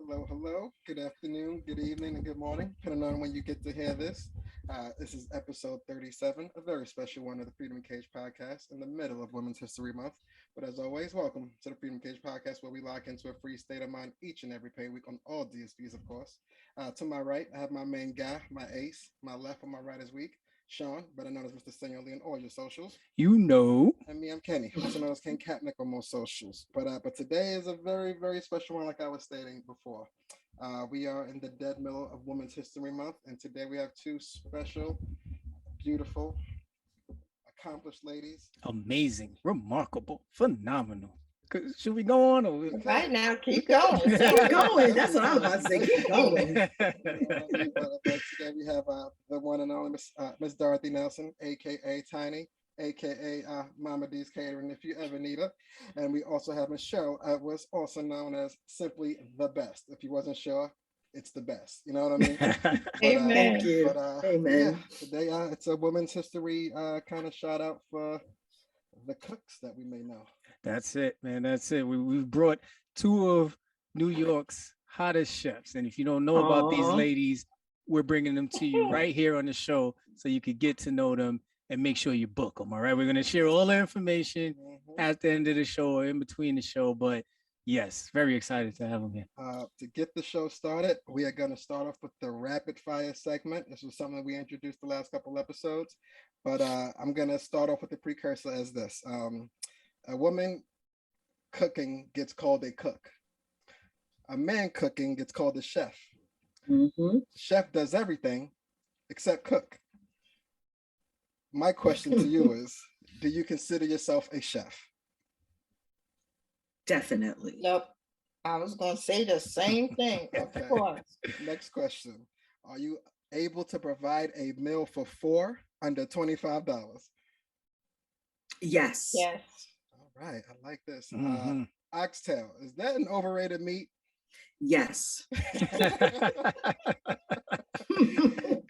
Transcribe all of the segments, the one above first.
Hello, hello. Good afternoon, good evening, and good morning, depending on when you get to hear this. This is episode 37, a very special one of the Freedom Cage podcast in the middle of Women's History Month. But as always, welcome to the Freedom Cage podcast, where we lock into a free state of mind each and every pay week on all DSPs, of course. To my right, I have my main guy, my ace. My left and my right is weak. Shawn, better known as Mr. Seniorly on all your socials. You know. And me, I'm Kenny, also known as King Catnick on most socials. But today is a very, very special one, like I was stating before. We are in the dead middle of Women's History Month, and today we have two special, beautiful, accomplished ladies. Amazing, remarkable, phenomenal. Should we go on? Or... Right now, keep going. Keep going. That's what I was about to say. Keep going. Today we have the one and only Miss Dorothy Nelson, aka Tiny, aka Momma D's Catering, if you ever need her. And we also have Miss Cheryl, was also known as simply the best. If you wasn't sure, it's the best. You know what I mean? Amen. Thank you. Amen. Yeah, today it's a Women's History kind of shout out for the cooks that we may know. That's it, man. That's it. We've brought two of New York's hottest chefs. And if you don't know about these ladies, we're bringing them to you right here on the show so you could get to know them and make sure you book them. All right. We're going to share all the information at the end of the show or in between the show. But yes, very excited to have them here. To get the show started, we are going to start off with the rapid fire segment. This was something we introduced the last couple episodes, but I'm going to start off with the precursor as this. A woman cooking gets called a cook. A man cooking gets called a chef. Chef does everything except cook. My question to you is, do you consider yourself a chef? Definitely. Nope. I was going to say the same thing. Okay. Of course. Next question. Are you able to provide a meal for four under $25? Yes. Yes. All right. I like this. Mhm. Oxtail, is that an overrated meat? Yes.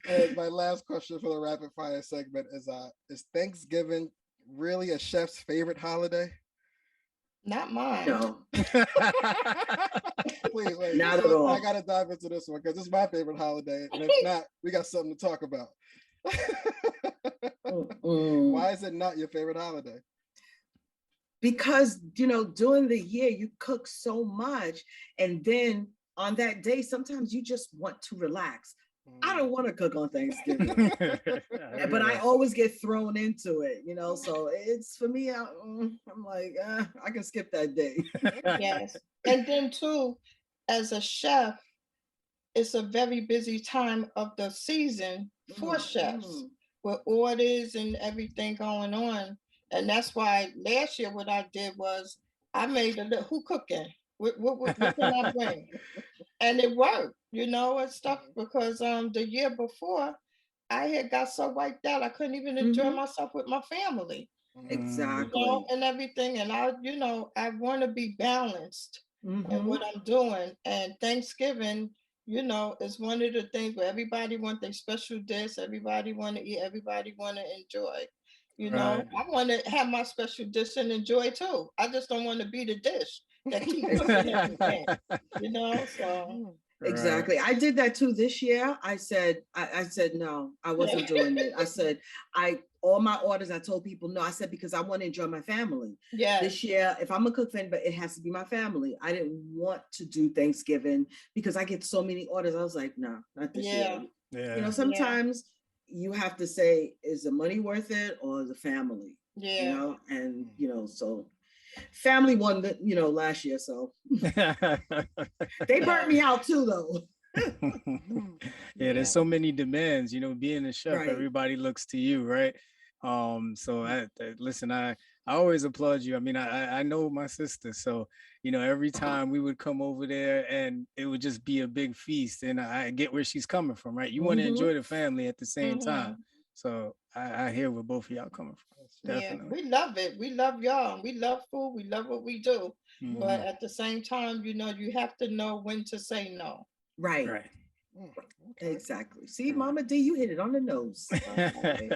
And my last question for the rapid fire segment is Thanksgiving really a chef's favorite holiday? Not mine. No. Please, wait, Not at all. I gotta dive into this one because it's my favorite holiday, and if not, we got something to talk about. Why is it not your favorite holiday? Because, during the year you cook so much, and then on that day, sometimes you just want to relax. I don't want to cook on Thanksgiving, but I always get thrown into it, so it's for me, I'm like, I can skip that day. Yes. And then too, as a chef, it's a very busy time of the season for chefs with orders and everything going on. And that's why last year what I did was I made who cooking? What can I bring? And it worked, and stuff, because the year before I had got so wiped out I couldn't even enjoy myself with my family. Exactly. And everything. And I want to be balanced in what I'm doing. And Thanksgiving, is one of the things where everybody want their special dish, everybody want to eat, everybody want to enjoy. Right. I want to have my special dish and enjoy too. I just don't want to be the dish that keeps cooking everything, so. Exactly. I did that too this year. I said no, I wasn't doing it. I said all my orders, I told people no. I said because I want to enjoy my family. Yeah. This year, if I'm a cook fan, but it has to be my family. I didn't want to do Thanksgiving because I get so many orders. I was like, no, not this year. Yeah. Sometimes you have to say, is the money worth it or the family? Yeah. And so family won the last year, so they burnt me out too though. Yeah, there's so many demands, being a chef, Right. everybody looks to you, right? So listen, I always applaud you. I mean, I know my sister, so every time we would come over there and it would just be a big feast, and I get where she's coming from, right? You want to enjoy the family at the same time. So I hear where both of y'all coming from. Definitely. Yeah, we love it. We love y'all. We love food. We love what we do. But at the same time, you have to know when to say no. Right. Right. Okay. Exactly. See, Momma D, you hit it on the nose. There you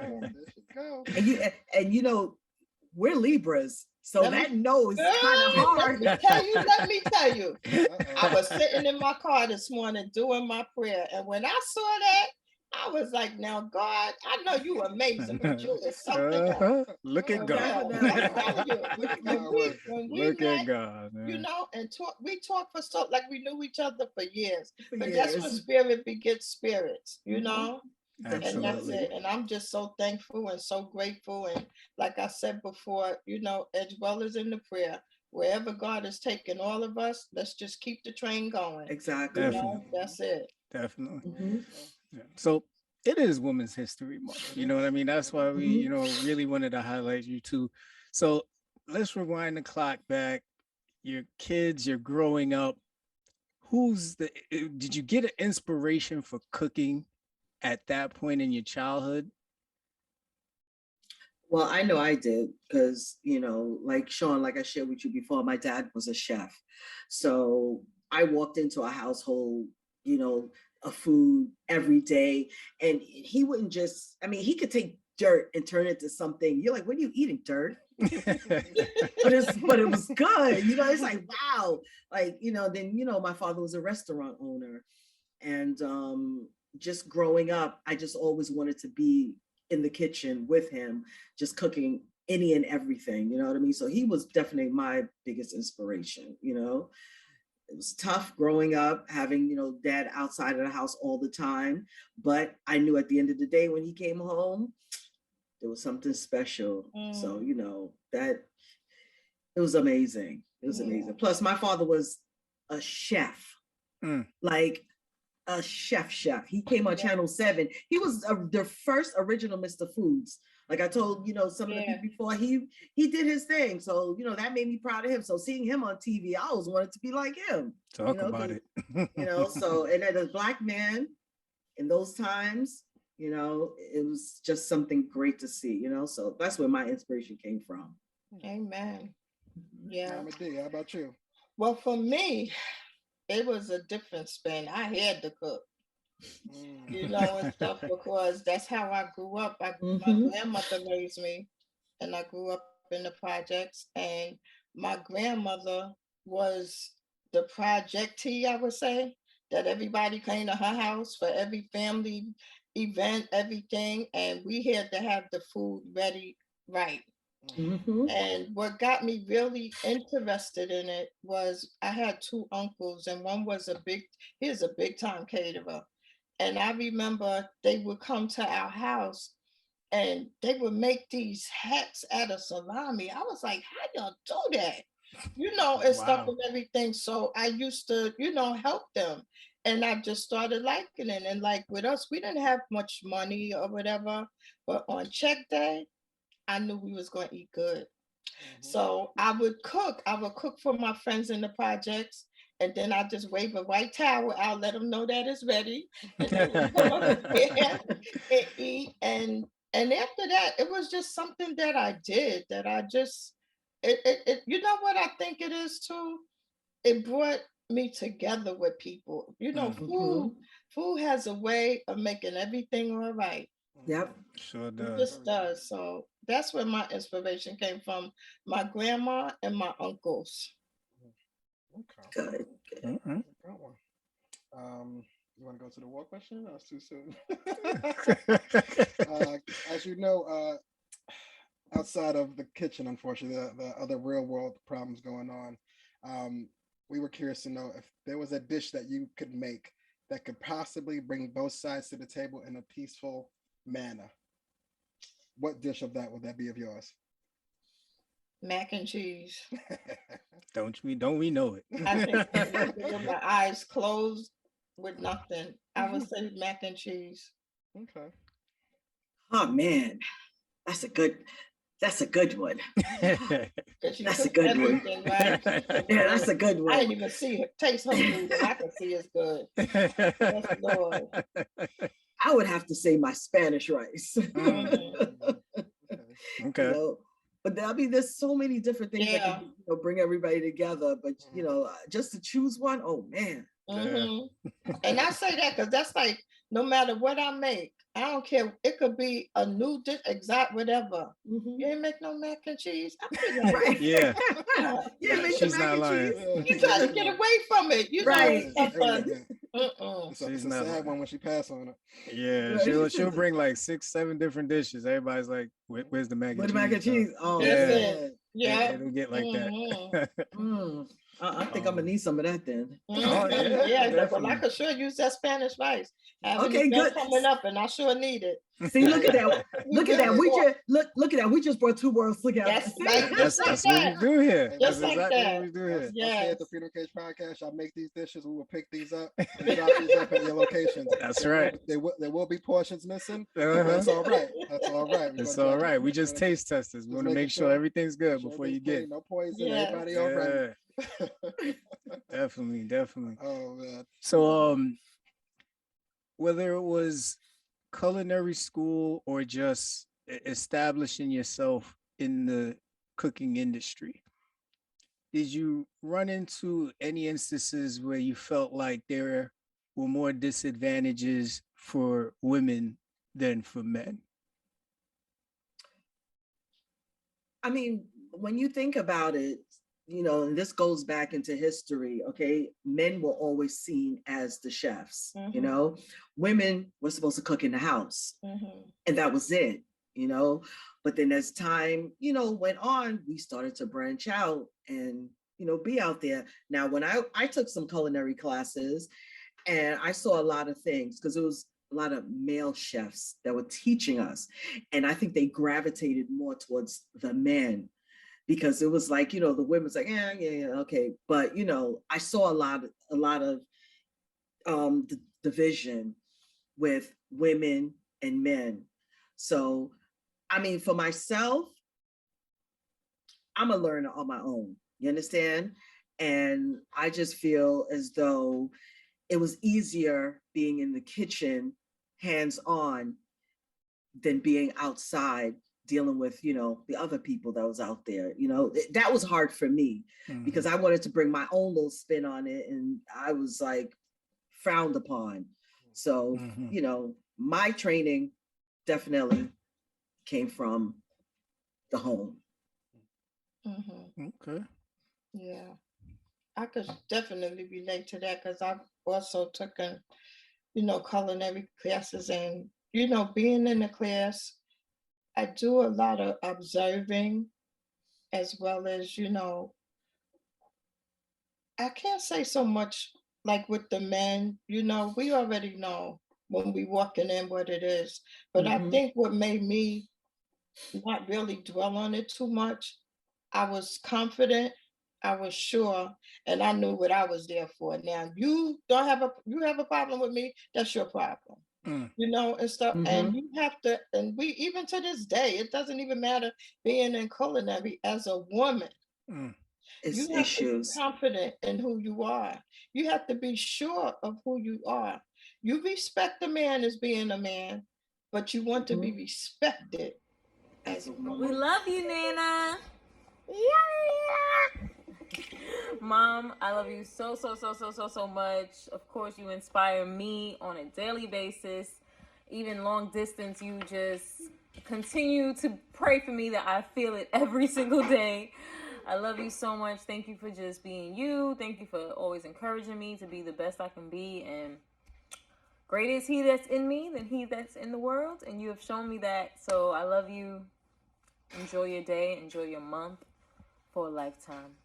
go. And we're Libras. So Let me- that no is kind of hard. Let me tell you. I Uh-oh. was sitting in my car this morning doing my prayer. And when I saw that, I was like, now, God, I know you amazing, but you is something else. Look at For God. real. I'm telling you, Look at when God we, working. when we Look met, at God, man. you know, and we talked for so, like we knew each other for years. For But that's when years. spirit begets spirits, you Mhm. know? And that's Absolutely. it. And I'm just so thankful and so grateful. And like I said before, you know, as well as in the prayer, wherever God is taking all of us, let's just keep the train going. Exactly. You Definitely. know, that's it. Definitely. Mhm. Yeah. So it is Women's History Month. You know what I mean? That's why we, Mhm. you know, really wanted to highlight you too. So let's rewind the clock back. Your kids, you're growing up. Did you get an inspiration for cooking at that point in your childhood? Well, I know I did because, like Shawn, like I shared with you before, my dad was a chef. So I walked into a household, you know, of food every day. And he wouldn't just, I mean, he could take dirt and turn it to something. You're like, what are you eating, dirt? But it was good. It's like, wow. Like, then, my father was a restaurant owner. And just growing up, I just always wanted to be in the kitchen with him, just cooking any and everything, you know what I mean? So he was definitely my biggest inspiration. It was tough growing up, having, dad outside of the house all the time. But I knew at the end of the day when he came home, there was something special. So, that it was amazing. It was amazing. Plus, my father was a chef, like a chef. He came on Channel 7. He was the first original Mr. Foods. Like I told, some of the people before, he did his thing. So, that made me proud of him. So seeing him on TV, I always wanted to be like him. Talk about it. So, and as a Black man in those times, it was just something great to see, so that's where my inspiration came from. Amen. Yeah. Momma D, how about you? Well, for me, it was a different spin. I had to cook, and stuff because that's how I grew up. My grandmother raised me, and I grew up in the projects. And my grandmother was the projectee, I would say, that everybody came to her house for every family event, everything, and we had to have the food ready right. And what got me really interested in it was I had two uncles, and one was he's a big time caterer. And I remember they would come to our house and they would make these hats out of salami. I was like, how y'all do that? And stuff and everything. So I used to, help them. And I just started liking it. And like with us, we didn't have much money or whatever, but on check day, I knew we was going to eat good. So I would cook. I would cook for my friends in the projects, and then I just wave a white towel. I'll let them know that it's ready, and then we go upstairs and eat. And after that, it was just something that I did. That I just it. You know what I think it is too. It brought me together with people. Food has a way of making everything all right. Yep. Sure It does. just does. So that's where my inspiration came from. My grandma and my uncles. Okay. Good. Mhm. Good one. You want to go to the war question? That's too soon. As you know, outside of the kitchen, unfortunately, the other real world problems going on, we were curious to know if there was a dish that you could make that could possibly bring both sides to the table in a peaceful manner. What dish of that would that be of yours? Mac and cheese. Don't we know it? I think with my eyes closed with nothing, I would say mac and cheese. Okay. Oh man, that's a good one. That's a good one. Right? Yeah, that's a good one. I didn't even taste her food, and I can see it's good. Yes, Lord. I would have to say my Spanish rice. Okay. But there's so many different things that can bring everybody together. But just to choose one, oh man. And I say that because that's like no matter what I make, I don't care. It could be a new dish, exact whatever. You ain't make no mac and cheese. I be like, Right. Yeah. Yeah, make She's the mac not and lying. cheese. you try to get away from it, you Right. know. But, It's She's a not sad lying. one when she passed on it. Yeah, Right. she'll bring like 6, 7 different dishes. Everybody's like, where's the mac and With cheese? the mac and cheese. Oh, Yeah. listen, yeah. It'll get like that. I think I'm gonna need some of that then. Oh, yeah, Yeah, well, I definitely. could sure use that Spanish rice. Having Okay, it good. coming up, and I sure need it. See, look at that. Look at that. We just just look at that. We just brought two worlds together. That's See? right. That's what we do here. Hey, That's Just like exactly that. what we do here. Yeah. At the Freedom Cage Podcast, y'all make these dishes. We will pick these up and drop these up at your locations. That's There right. There will be portions missing. Uh-huh. That's all right. That's all right. It's all right. We just taste testers. We want to make sure everything's good before you get. No poison. Yes. Everybody all right. Definitely. Oh man. So whether it was culinary school or just establishing yourself in the cooking industry, did you run into any instances where you felt like there were more disadvantages for women than for men? I mean, when you think about it, you know, and this goes back into history, okay? Men were always seen as the chefs, you know? Women were supposed to cook in the house, and that was it, you know? But then as time, you know, went on, we started to branch out and, you know, be out there. Now, when I took some culinary classes, and I saw a lot of things, because it was a lot of male chefs that were teaching us. And I think they gravitated more towards the men, because it was like, you know, the women's like, yeah, okay. But, you know, I saw a lot of the division with women and men. So, I mean, for myself, I'm a learner on my own, you understand? And I just feel as though it was easier being in the kitchen, hands-on, than being outside dealing with, you know, the other people that was out there. You know, that was hard for me because I wanted to bring my own little spin on it, and I was like frowned upon. So, you know, my training definitely came from the home. Okay. Yeah, I could definitely relate to that, because I've also taken, you know, culinary classes, and, you know, being in the class, I do a lot of observing, as well as, you know, I can't say so much like with the men, you know, we already know when we walking in what it is. But I think what made me not really dwell on it too much, I was confident, I was sure, and I knew what I was there for. Now you have a problem with me, that's your problem. You know, and stuff. And you have to, and we, even to this day, it doesn't even matter being in culinary as a woman. It's You have issues. to be confident in who you are. You have to be sure of who you are. You respect a man as being a man, but you want to be respected as a woman. We love you, Nana. Yeah. Mom, I love you so much. Of course, you inspire me on a daily basis. Even long distance, you just continue to pray for me that I feel it every single day. I love you so much. Thank you for just being you. Thank you for always encouraging me to be the best I can be. And greater is he that's in me than he that's in the world. And you have shown me that. So I love you. Enjoy your day. Enjoy your month for a lifetime.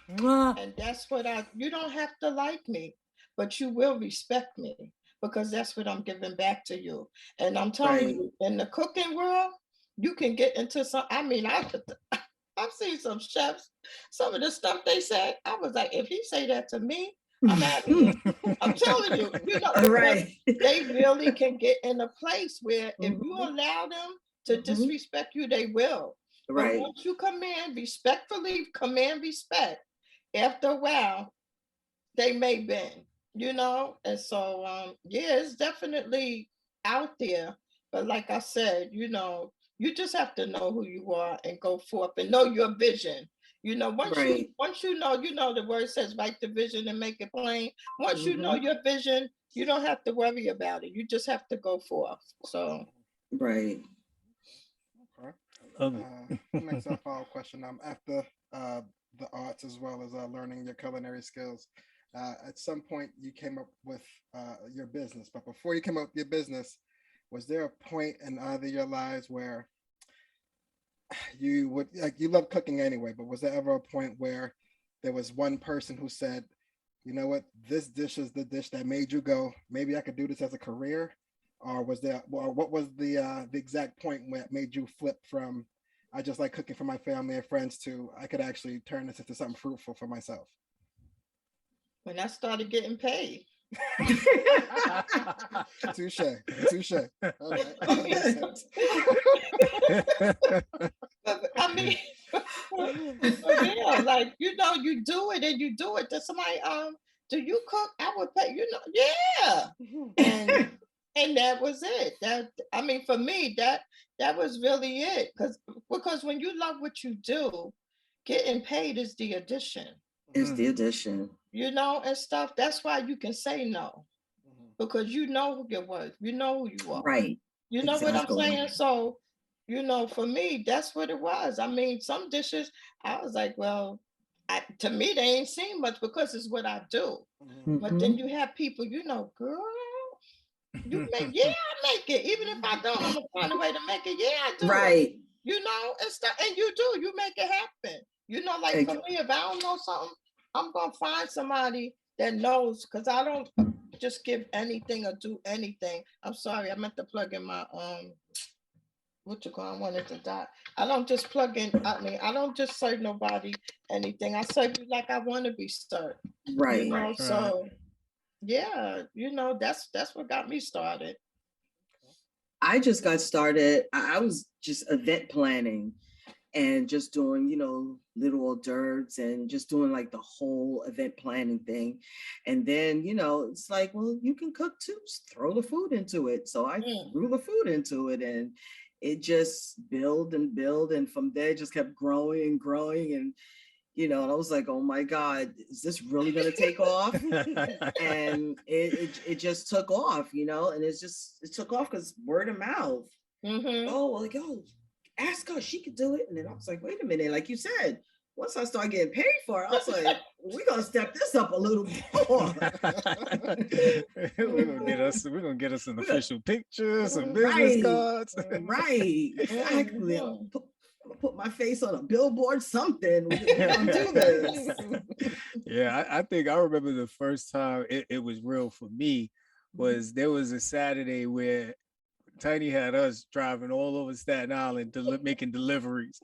And that's what you don't have to like me, but you will respect me, because that's what I'm giving back to you. And I'm telling you, in the cooking world, you can get into some, I mean, I've seen some chefs, some of the stuff they said, I was like, if he say that to me, I'm happy. I'm telling you, you know, they really can get in a place where if you allow them to disrespect you, they will. But once you respectfully command respect, after a while, they may bend, you know? And so, yeah, it's definitely out there. But like I said, you know, you just have to know who you are and go forth and know your vision. You know, once you know, the word says write the vision and make it plain. Once you know your vision, you don't have to worry about it. You just have to go forth. So Right. Okay. Love it. Next follow-up question. After the arts as well as learning your culinary skills, at some point you came up with your business. But before you came up with your business, was there a point in either of your lives where you would like you love cooking anyway, but was there ever a point where there was one person who said, you know what, this dish is the dish that made you go, maybe I could do this as a career? Or was there, or what was the exact point where it made you flip from I just like cooking for my family and friends to I could actually turn this into something fruitful for myself? when I started getting paid. Touche. All right. I mean, yeah, like you do it and you do it. To somebody, do you cook? I would pay. Yeah, and that was it. That I mean, for me, that was really it. Because when you love what you do, getting paid is the addition. It's the addition. And stuff. That's why you can say no, because you know who your worth. You know who you are. Right. You know what I'm saying? So, for me, that's what it was. I mean, some dishes, I was like, well, to me, they ain't seen much because it's what I do. But then you have people, girl, you make, I make it. Even if I don't, I'm gonna find a way to make it. Yeah, I do. Right. And stuff. And you make it happen. Like for me, if I don't know something, I'm gonna find somebody that knows, because I don't just give anything or do anything. I'm sorry, I meant to plug in my I wanted to die. I don't just plug in. I mean, I don't just serve nobody anything. I serve you like I want to be served. Right. So yeah, that's what got me started. I just got started. I was just event planning and just doing, little hors d'oeuvres and just doing like the whole event planning thing. And then, it's like, well, you can cook too, just throw the food into it. So I threw the food into it, and it just built and built. And from there, it just kept growing and growing. And, and I was like, oh my God, is this really going to take off? And it just took off, and it took off because word of mouth. Oh, well, ask her, she could do it. And then I was like, wait a minute, like you said, once I started getting paid for it, I was like, we're gonna step this up a little more. We're gonna get us some official pictures, some business cards. Right. Exactly. I'm gonna put my face on a billboard, something. We're gonna do this. Yeah, I think I remember the first time it was real for me was there was a Saturday where Tiny had us driving all over Staten Island making deliveries.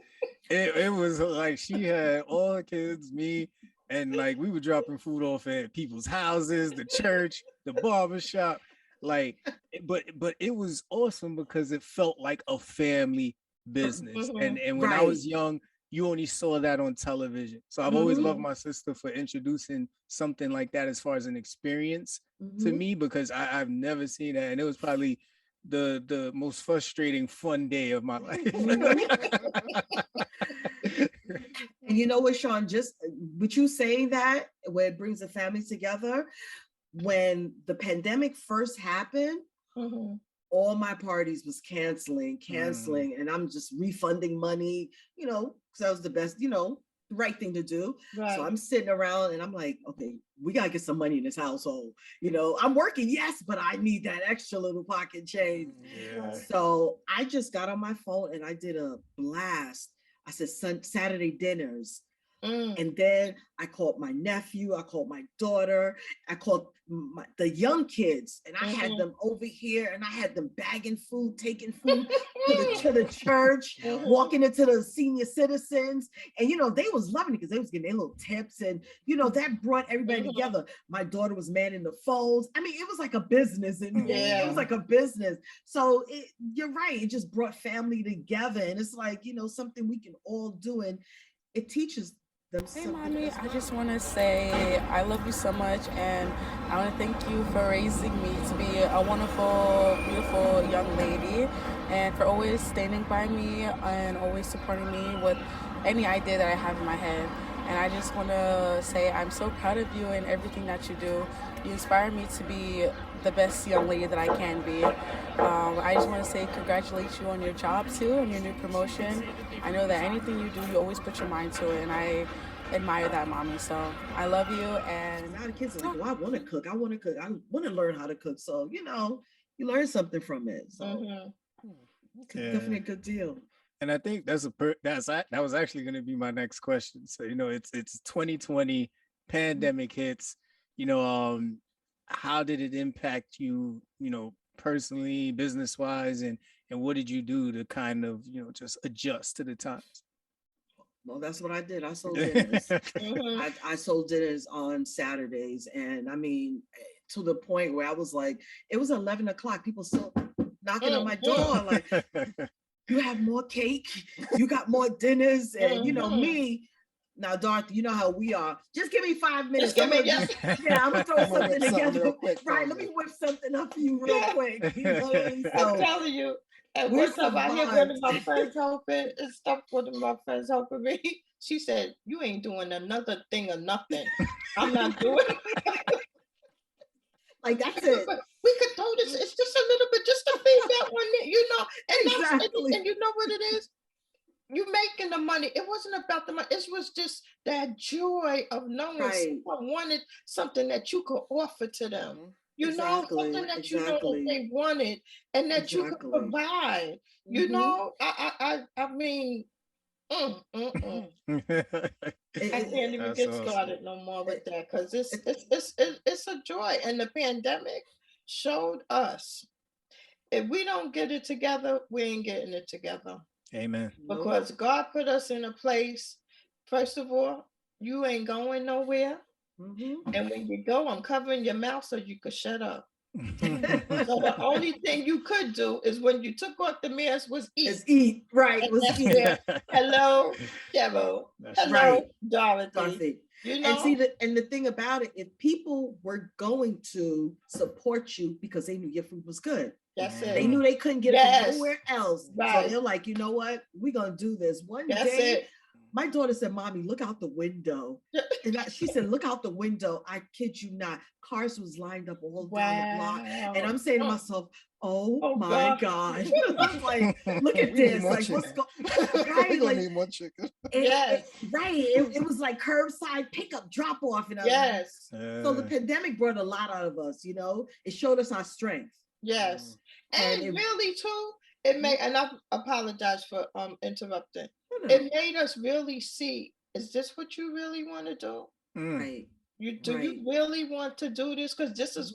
It was like she had all the kids, me, and like we were dropping food off at people's houses, the church, the barbershop. Like, but it was awesome because it felt like a family business. And when I was young, you only saw that on television. So I've always loved my sister for introducing something like that as far as an experience to me, because I've never seen that. And it was probably the most frustrating fun day of my life. And you know what, Shawn, just with you saying that, where it brings the family together, when the pandemic first happened, all my parties was canceling, and I'm just refunding money, because that was the best, the right thing to do. Right. So I'm sitting around and I'm like, okay, we gotta get some money in this household. I'm working, yes, but I need that extra little pocket change. Yeah. So I just got on my phone and I did a blast. I said Saturday dinners. And then I called my nephew, I called my daughter, I called the young kids, and I had them over here, and I had them bagging food, taking food to the church, walking into the senior citizens. And, they was loving it because they was getting their little tips, and, that brought everybody together. My daughter was manning the phones. I mean, it was like a business. It was like a business. So you're right. It just brought family together. And it's like, something we can all do. And it teaches. Hey, Mommy, I just want to say I love you so much, and I want to thank you for raising me to be a wonderful, beautiful young lady, and for always standing by me and always supporting me with any idea that I have in my head. And I just want to say I'm so proud of you and everything that you do. You inspire me to be the best young lady that I can be. I just want to say congratulate you on your job too and your new promotion. I know that anything you do, you always put your mind to it, and I admire that, mommy. So I love you. And now the kids are like, "Oh, I want to cook. I want to cook. I want to learn how to cook." So you learn something from it. So it's definitely a good deal. And I think that was actually going to be my next question. So it's 2020, pandemic hits. How did it impact you? Personally, business wise, and what did you do to kind of just adjust to the times? Well, that's what I did. I sold dinners. I sold dinners on Saturdays, and I mean, to the point where I was like, it was 11 o'clock. People still knocking on my door, like, you have more cake, you got more dinners, and me. Now, Dorothy, you know how we are. Just give me 5 minutes. I'm gonna throw something together. Real quick, right, let me whip something up for you real quick. I'm telling you. And one time I hear one of my friends helping and stuff, one of my friends helping me. She said, "You ain't doing another thing or nothing. I'm not doing it." Like that's it. But we could throw this. It's just a little bit, just to feed that one, and and you know what it is. You making the money. It wasn't about the money. It was just that joy of knowing someone wanted something that you could offer to them. Something that you know that they wanted and that you could provide. I mean, I can't even get started no more with that because it's a joy. And the pandemic showed us if we don't get it together, we ain't getting it together. Amen. Because God put us in a place, first of all, you ain't going nowhere. And when you go, I'm covering your mouth so you could shut up. So the only thing you could do is when you took off the mask was eat. It's eat, right? Was eat. Hello, Cheryl. Hello, Dorothy. And see, the thing about it, if people were going to support you because they knew your food was good, that's it. They knew they couldn't get it from nowhere else. Right. So they're like, you know what? We're gonna do this. One day, my daughter said, "Mommy, look out the window." And she said, "Look out the window." I kid you not. Cars was lined up all down the block. And I'm saying to myself, oh my God. I'm like, look at this. Like, what's going on? Right? Like, need more chicken. It was like curbside pickup, drop off. And so the pandemic brought a lot out of us, It showed us our strength. Yes. And really too, it made, and I apologize for interrupting. It made us really see, is this what you really want to do? Right. You really want to do this? Because this is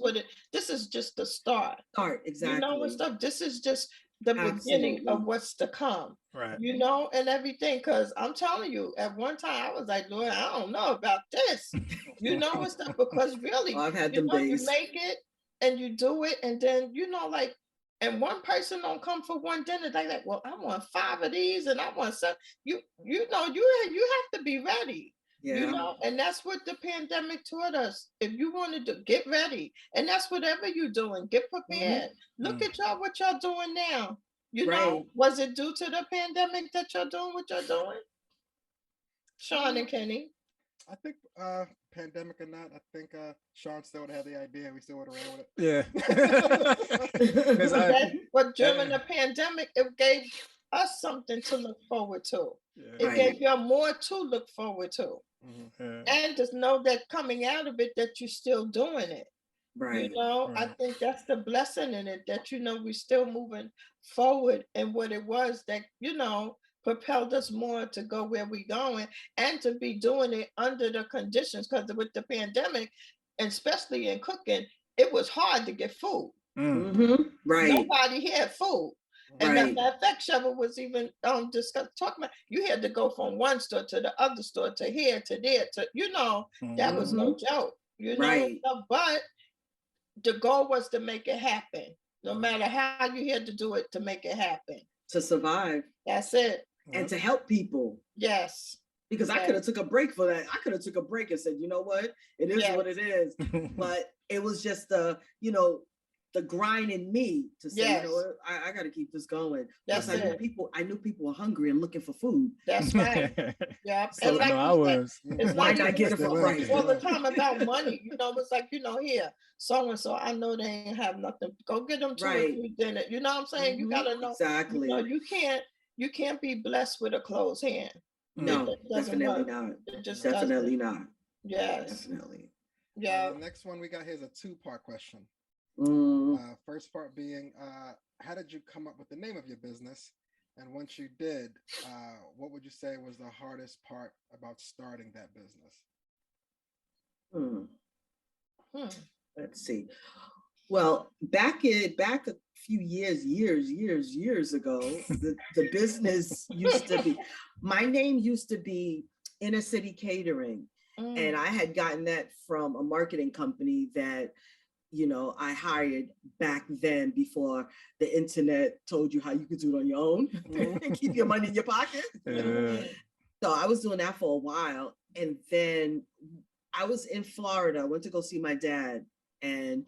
this is just the start. Exactly. And stuff. This is just the beginning of what's to come. Right. And everything. Because I'm telling you, at one time I was like, Lord, I don't know about this. And stuff, because really, I've had them days. You make it and you do it, and then and one person don't come for one dinner. They like, well, I want 5 of these, and I want some. You have to be ready. Yeah. And that's what the pandemic taught us. If you want to get ready, and that's whatever you're doing, get prepared. Look at what y'all doing now. Was it due to the pandemic that y'all doing what y'all doing? Shawn and Kenny. I think pandemic or not, I think Shawn still would have the idea. We still would have ran with it. Yeah. But during the pandemic, it gave us something to look forward to. It gave y'all more to look forward to. And just know that coming out of it, that you're still doing it. Right. I think that's the blessing in it, that we're still moving forward, and what it was that propelled us more to go where we're going, and to be doing it under the conditions, because with the pandemic, and especially in cooking, it was hard to get food. Right. Nobody had food. And that fact, Cheryl was even talking about, you had to go from one store to the other store, to here to there, to that was no joke. But the goal was to make it happen, no matter how you had to do it, to make it happen, to survive. That's it. And to help people. Yes. Because I could have took a break for that. I could have took a break and said, you know what, it is what it is. But it was just the grind in me to say, Yes. you know what, I got to keep this going. That's Because it. I knew people were hungry and looking for food. That's right. Yeah. So, And like no, I you said, was. it's Why like not get it Still for is, right? still all the is. time about money. You know, it's like, here, so and so, I know they ain't have nothing. Go get them to Right. a dinner. You know what I'm saying? You gotta know. Exactly. You can't be blessed with a closed hand. No, It doesn't definitely work. not. It just Definitely doesn't. not. Yes. Definitely. Yeah. The next one we got here is a two-part question. First part being, how did you come up with the name of your business? And once you did, what would you say was the hardest part about starting that business? Let's see. Well, back a few years ago, the business used to be, my name used to be Inner City Catering. And I had gotten that from a marketing company that, I hired back then before the internet told you how you could do it on your own and keep your money in your pocket. So I was doing that for a while. And then I was in Florida. I went to go see my dad, and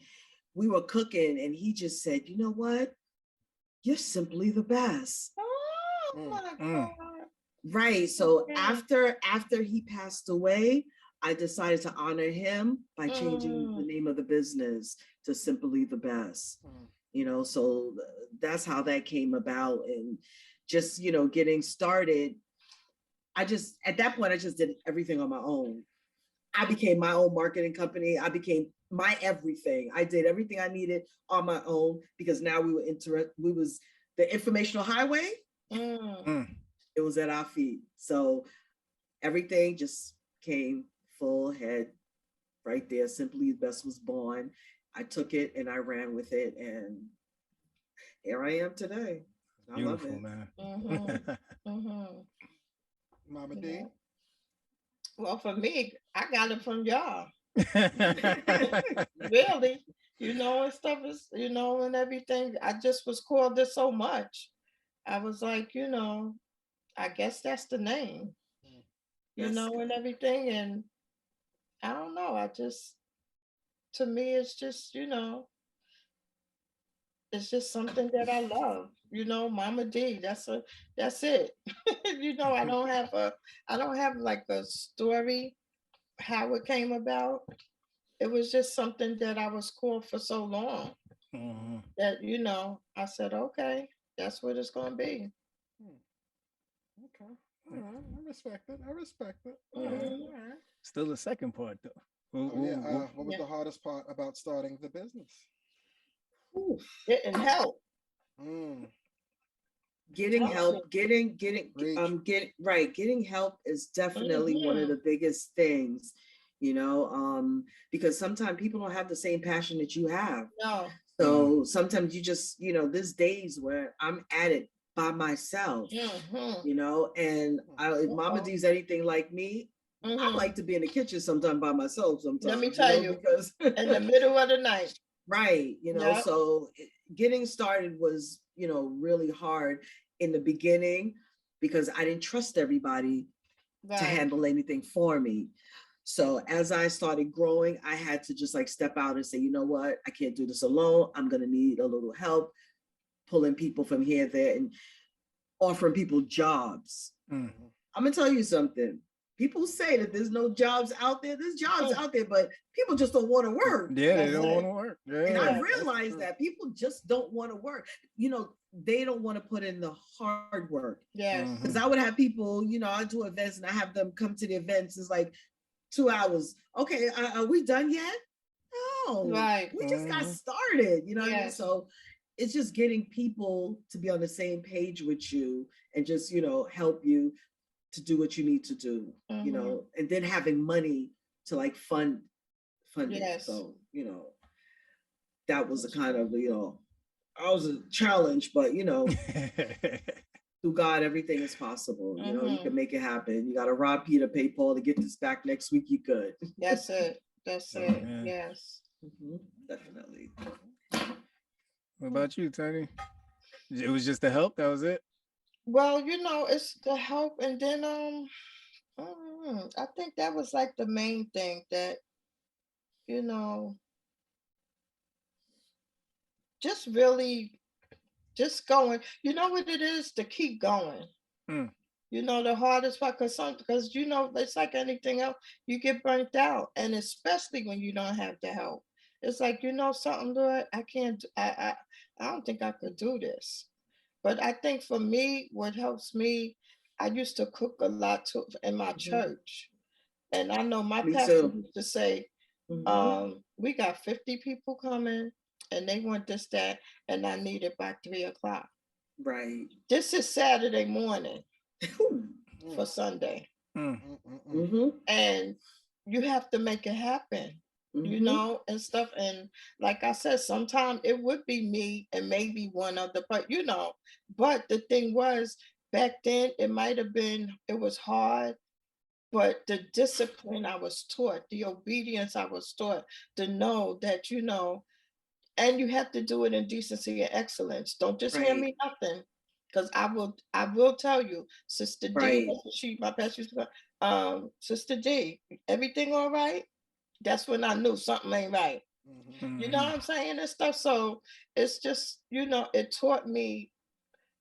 we were cooking, and he just said, you know what? You're simply the best. Oh my God. Right. So after he passed away, I decided to honor him by changing the name of the business to Simply the Best. So that's how that came about. And just, getting started, at that point, I just did everything on my own. I became my own marketing company. I became my everything. I did everything I needed on my own, because now we was the informational highway. It was at our feet. So everything just came full head right there. Simply the Best was born. I took it and I ran with it, and here I am today. I Beautiful, love man. Momma D? Well, for me, I got it from y'all. Really, and stuff is, and everything. I just was called this so much. I was like, I guess that's the name, and everything. And I don't know. To me, it's just, it's just something that I love. Momma D. That's it. I don't have like a story how it came about. It was just something that I was called for so long that, I said, okay, that's what it's going to be. Okay. All right. I respect it. All right. Still the second part, though. What was the hardest part about starting the business? Getting help. Getting help, getting help is definitely one of the biggest things, because sometimes people don't have the same passion that you have. No. So sometimes you just, there's days where I'm at it by myself, and if Momma D's anything like me, I like to be in the kitchen sometime by myself sometimes. Let me tell you, because in the middle of the night. Right. So getting started was, really hard in the beginning, because I didn't trust everybody to handle anything for me. So as I started growing, I had to just like step out and say, you know what, I can't do this alone. I'm going to need a little help, pulling people from here, there, and offering people jobs. I'm going to tell you something. People say that there's no jobs out there. There's jobs out there, but people just don't want to work. Yeah, they don't want to work. Yeah. And I realized that people just don't want to work. They don't want to put in the hard work. Yes. Because I would have people, I do events and I have them come to the events. It's like 2 hours. Okay, are we done yet? No. Right. We just got started, what I mean? So it's just getting people to be on the same page with you and just, help you to do what you need to do, and then having money to like fund it. So, that was a kind of, I was a challenge, but, through God, everything is possible. You can make it happen. You got to rob Peter, pay Paul to get this back next week. You could. That's it. That's it. Yes. Definitely. What about you, Tony? It was just the help. That was it. Well, it's the help, and then I think that was like the main thing that, just really just going. You know what it is? To keep going. Mm. You know, the hardest part, because you know, it's like anything else, you get burnt out. And especially when you don't have the help. It's like, you know something, Lord, I can't I don't think I could do this. But I think for me, what helps me, I used to cook a lot too in my Mhm. church. And I know my Me pastor too. used to say, Mhm. we got 50 people coming and they want this, that, and I need it by 3 o'clock. Right. This is Saturday morning Mm, for Sunday. Mm. mm. Mm-hmm. And you have to make it happen, you Mm-hmm. know, and stuff. And like I said, sometimes it would be me and maybe one other, but you know, but the thing was, back then it might have been, it was hard, but the discipline I was taught, the obedience I was taught, to know that, you know, and you have to do it in decency and excellence. Don't just hand Right. me nothing, because I will tell you, Sister D, Right. that's what my pastor used to go, Sister D, everything all right? That's when I knew something ain't right. Mhm. You know Mhm. what I'm saying and stuff. So it's just, you know, it taught me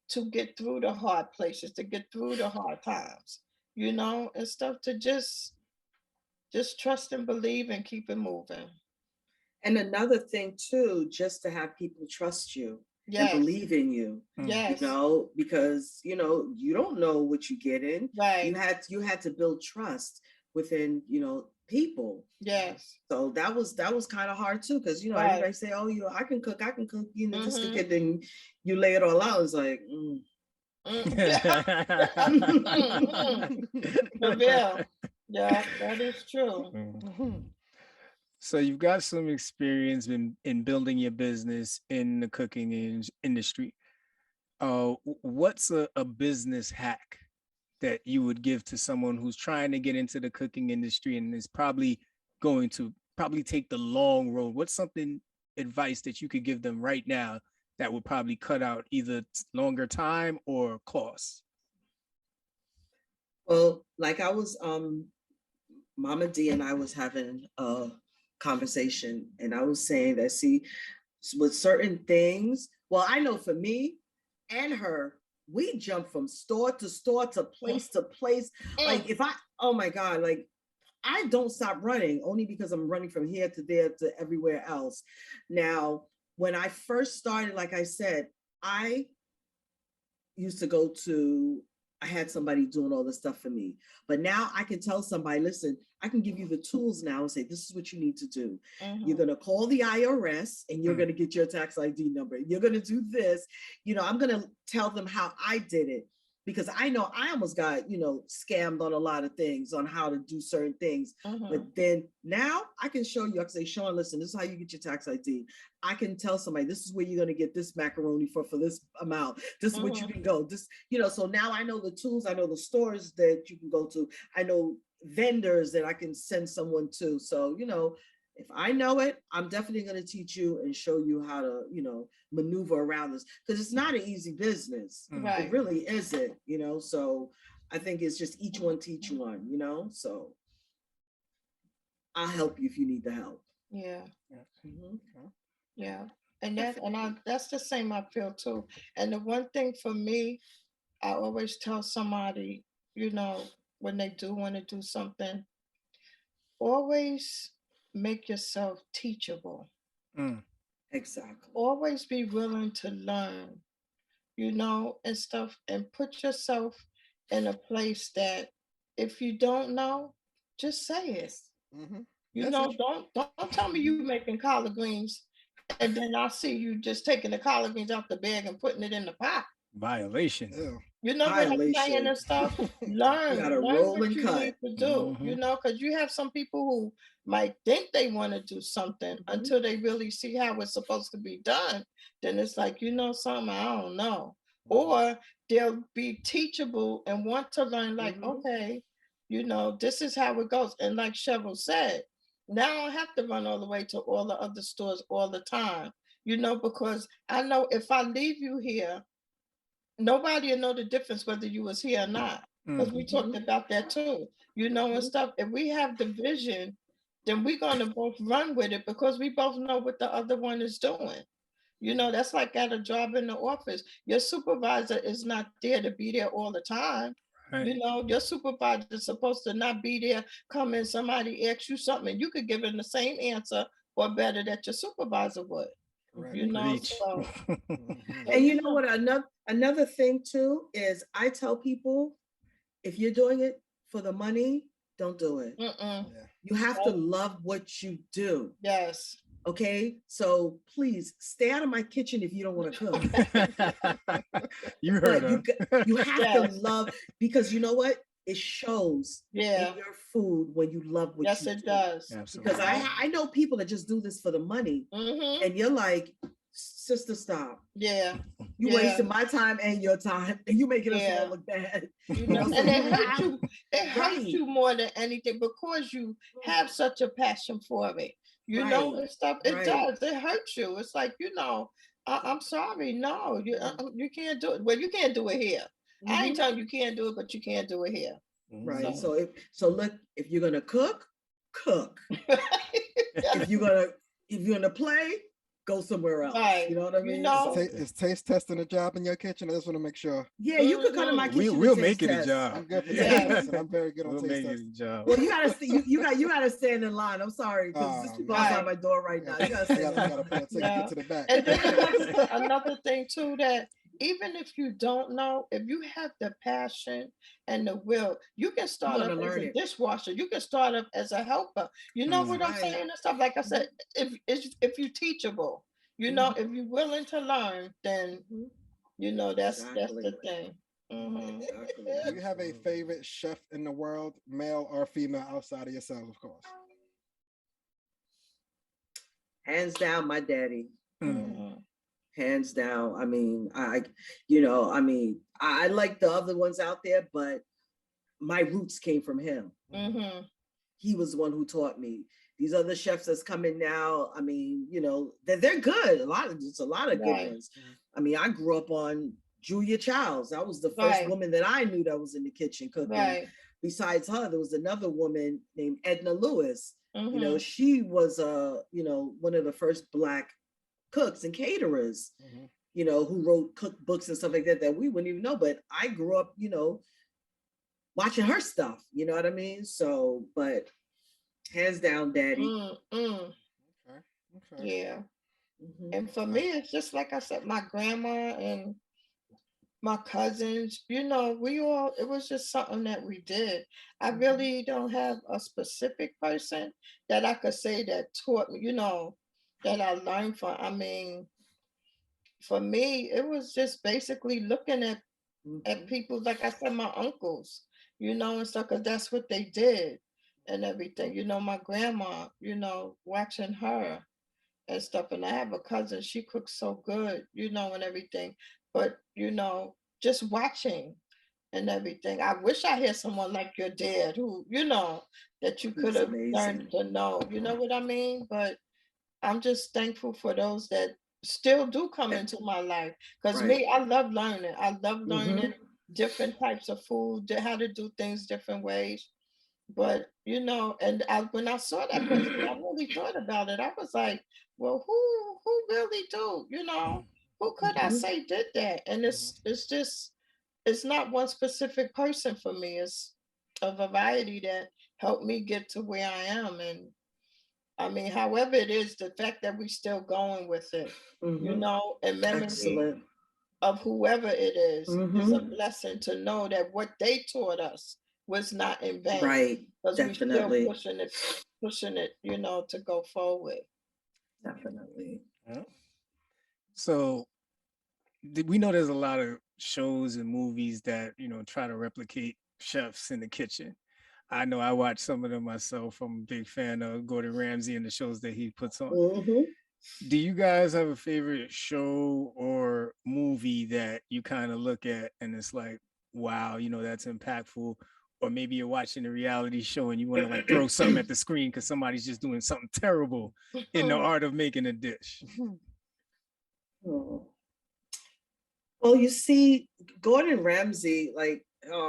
to get through the hard places, to get through the hard times, you know, and stuff, to just trust and believe and keep it moving. And another thing too, just to have people trust you and Yes, believe in you, Mm. yes, because you don't know what you get in. right, You had to build trust within, people. yes, So that was kind of hard too, because right. everybody say, oh, I can cook, just cook Mm-hmm. it, and you lay it all out. It's like, Yeah. Hmm. For real. Yeah, that is true. Mm. Mhm. So you've got some experience in building your business in the cooking industry. What's a business hack that you would give to someone who's trying to get into the cooking industry and is probably going to probably take the long road? What's something advice that you could give them right now that would probably cut out either longer time or costs? well, like I was, Mama D and I was having a conversation, and I was saying that, see, with certain things, well, I know for me and her, we jump from store to store to place. Mm. Like, if I, oh my God, like, I don't stop running only because I'm running from here to there to everywhere else. Now, when I first started, like I said, I used to go to, I had somebody doing all this stuff for me. But now I can tell somebody, listen, I can give you the tools now and say, this is what you need to do. You're Mm-hmm. going to call the IRS and you're Mm. going to get your tax ID number. You're going to do this. I'm going to tell them how I did it, because I know I almost got, scammed on a lot of things, on how to do certain things. Mm-hmm. But then now I can show you, I can say, Shawn, listen, this is how you get your tax ID. I can tell somebody, this is where you're going to get this macaroni for this amount. This is what you Mm-hmm. can go. This, so now I know the tools, I know the stores that you can go to. I know vendors that I can send someone to. So, if I know it, I'm definitely going to teach you and show you how to, maneuver around this, because it's not an easy business. Mm. It Right. really isn't, So I think it's just each one teach one, So I'll help you if you need the help. Yeah. Mhm. Yeah. That's the same I feel too. And the one thing for me, I always tell somebody, you know, when they do want to do something, always make yourself teachable. Mm. Exactly. Always be willing to learn, you know, and stuff, and put yourself in a place that if you don't know, just say it. Mhm. You know, Message. don't tell me you making collard greens and then I see you just taking the collard greens out the bag and putting it in the pot. Violation. Ew. You know what I'm saying Violation. and stuff? You got to Learn roll what and you cut. need to do, you Mhm. know, because you have some people who might think they want to do something Mhm. until they really see how it's supposed to be done. Then it's like, you know, something, I don't know. Mhm. Or they'll be teachable and want to learn, like, Mhm. okay, you know, this is how it goes. And like Cheryl said, now I don't have to run all the way to all the other stores all the time, you know, because I know if I leave you here, nobody will know the difference whether you was here or not. Because Mm. we talked Mhm. about that too, you know, and Mhm. stuff. If we have the vision, then we're gonna both run with it because we both know what the other one is doing. You know, that's like at a job in the office. Your supervisor is not there to be there all the time. Right. You know, your supervisor is supposed to not be there. Come in, somebody asks you something, and you could give them the same answer or better that your supervisor would. Correct. You know, Preach. so And you know what? Another thing too is I tell people, if you're doing it for the money, don't do it. mm-mm. Yeah. You have to love what you do. Yes. Okay, so please stay out of my kitchen if you don't want to cook. You heard But her. you have Yes. to love, because you know what? It shows Yeah. in your food when you love what Yes, you it do. does. Absolutely. Because I know people that just do this for the money, Mm-hmm. and you're like, sister, stop. Yeah. You Yeah. wasting my time and your time, and you making us Yeah. all look bad. You You know, know, so and it you hurts have- you. It hurts Right. you more than anything because you have such a passion for it. You know, Right. and stuff. It Right. does. It hurts you. It's like, you know, I'm sorry. No, you can't do it. Well, you can't do it here. I ain't Mhm. telling you can't do it, but you can't do it here. Right. So- So look, if you're gonna cook. If you're gonna play, go somewhere else. Right. You know what I You mean? know- So- Is taste testing a job in your kitchen? I just want to make sure. yeah, you could come to my Mhm. kitchen. We'll and make taste it a test. job. I'm good for Yeah. taste testing. I'm very good on We'll taste make it testing. a job. Well, you gotta stand in line. I'm sorry, because there's people outside Right. my door right now. You gotta I stand in gotta line. pull a ticket, Yeah. get to the back. And then another thing too, that even if you don't know, if you have the passion and the will, you can start gonna up as learn a it. dishwasher. You can start up as a helper. You know what I'm Right. saying and stuff. Like I said, if you're teachable, you know, if you're willing to learn, then you know that's Exactly. the thing. Mhm. Exactly. Do you have a favorite chef in the world, male or female, outside of yourself, of course? Hands down, my daddy. Mhm. Hands down. I mean, I like the other ones out there, but my roots came from him. Mhm. He was the one who taught me. These other chefs that's coming now, I mean, you know, they're good. It's a lot of good Right. ones. I mean, I grew up on Julia Childs. That was the first Right. woman that I knew that was in the kitchen cooking. Right. Besides her, there was another woman named Edna Lewis. You know, Mhm. she was one of the first Black cooks and caterers, you know, who wrote cookbooks and stuff like that we wouldn't even know. But I grew up, you know, watching her stuff, you know what I mean? So, but hands down, daddy. Mm-mm. Okay. Yeah. Mhm. And for me, it's just like I said, my grandma and my cousins, you know, it was just something that we did. I really don't have a specific person that I could say that taught me, you know, that I learned from. I mean, for me, it was just basically looking at people, like I said, my uncles, you know, and stuff, because that's what they did and everything. You know, my grandma, you know, watching her and stuff. And I have a cousin, she cooks so good, you know, and everything. But, you know, just watching and everything. I wish I had someone like your dad who, you know, that you could He's have amazing. learned to know. You know what I mean? But I'm just thankful for those that still do come into my life. Because Right. me, I love learning. I love Mhm. learning different types of food, how to do things different ways. But you know, and when I saw that person, I really thought about it. I was like, well, who really do? You know, who could I say did that? And it's just it's not one specific person for me. It's a variety that helped me get to where I am. And I mean, however it is, the fact that we're still going with it, you know, in memory Excellent. of whoever it is a Mhm. blessing to know that what they taught us was not in vain. Right. Because we Definitely. still pushing it, you know, to go forward. Definitely. Yeah. So we know there's a lot of shows and movies that, you know, try to replicate chefs in the kitchen. I know I watch some of them myself. I'm a big fan of Gordon Ramsay and the shows that he puts on. Mhm. Do you guys have a favorite show or movie that you kind of look at and it's like, wow, you know, that's impactful? Or maybe you're watching a reality show and you want to like throw something at the screen because somebody's just doing something terrible in the art of making a dish. Oh. Well, you see, Gordon Ramsay, like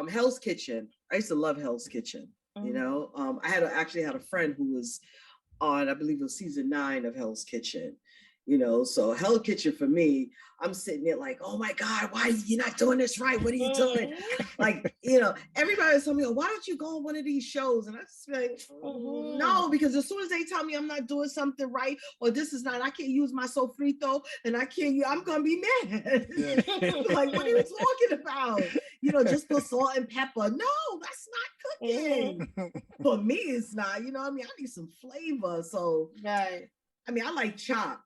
Hell's Kitchen. I used to love Hell's Kitchen. You know, I actually had a friend who was on, I believe it was season 9 of Hell's Kitchen. You know, so Hell Kitchen for me, I'm sitting there like, oh my God, why are you not doing this right? What are you doing? Like, you know, everybody's telling me, why don't you go on one of these shows? And I just like, no, because as soon as they tell me I'm not doing something right, or this is not, I can't use my sofrito, and I can't, I'm gonna be mad. Yeah. Like, what are you talking about? You know, just put salt and pepper. No, that's not cooking. For me, it's not, you know, I mean, I need some flavor. So Right. I mean, I like chop.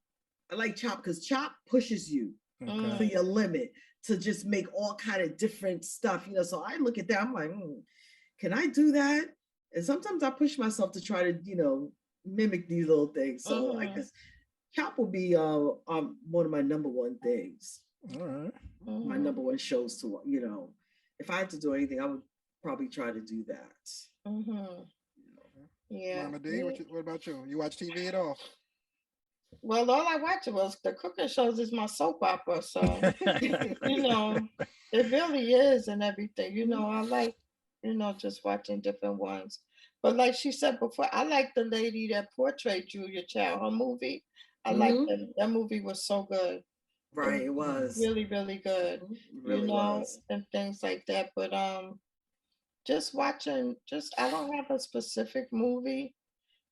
I like chop because chop pushes you Okay. to your limit to just make all kind of different stuff, you know. So I look at that, I'm like, can I do that? And sometimes I push myself to try to, you know, mimic these little things. So I guess chop will be one of my number one things. All right. My number one shows to, you know, if I had to do anything, I would probably try to do that. Yeah. Momma D, what about you? You watch TV at all? Well, all I watch was the cooking shows is my soap opera. So, you know, it really is and everything. You know, I like, you know, just watching different ones. But like she said before, I like the lady that portrayed Julia Child, her movie. I like that movie was so good. Right, it was. Really, really good. Really you know, was. and things like that. But just watching, I don't have a specific movie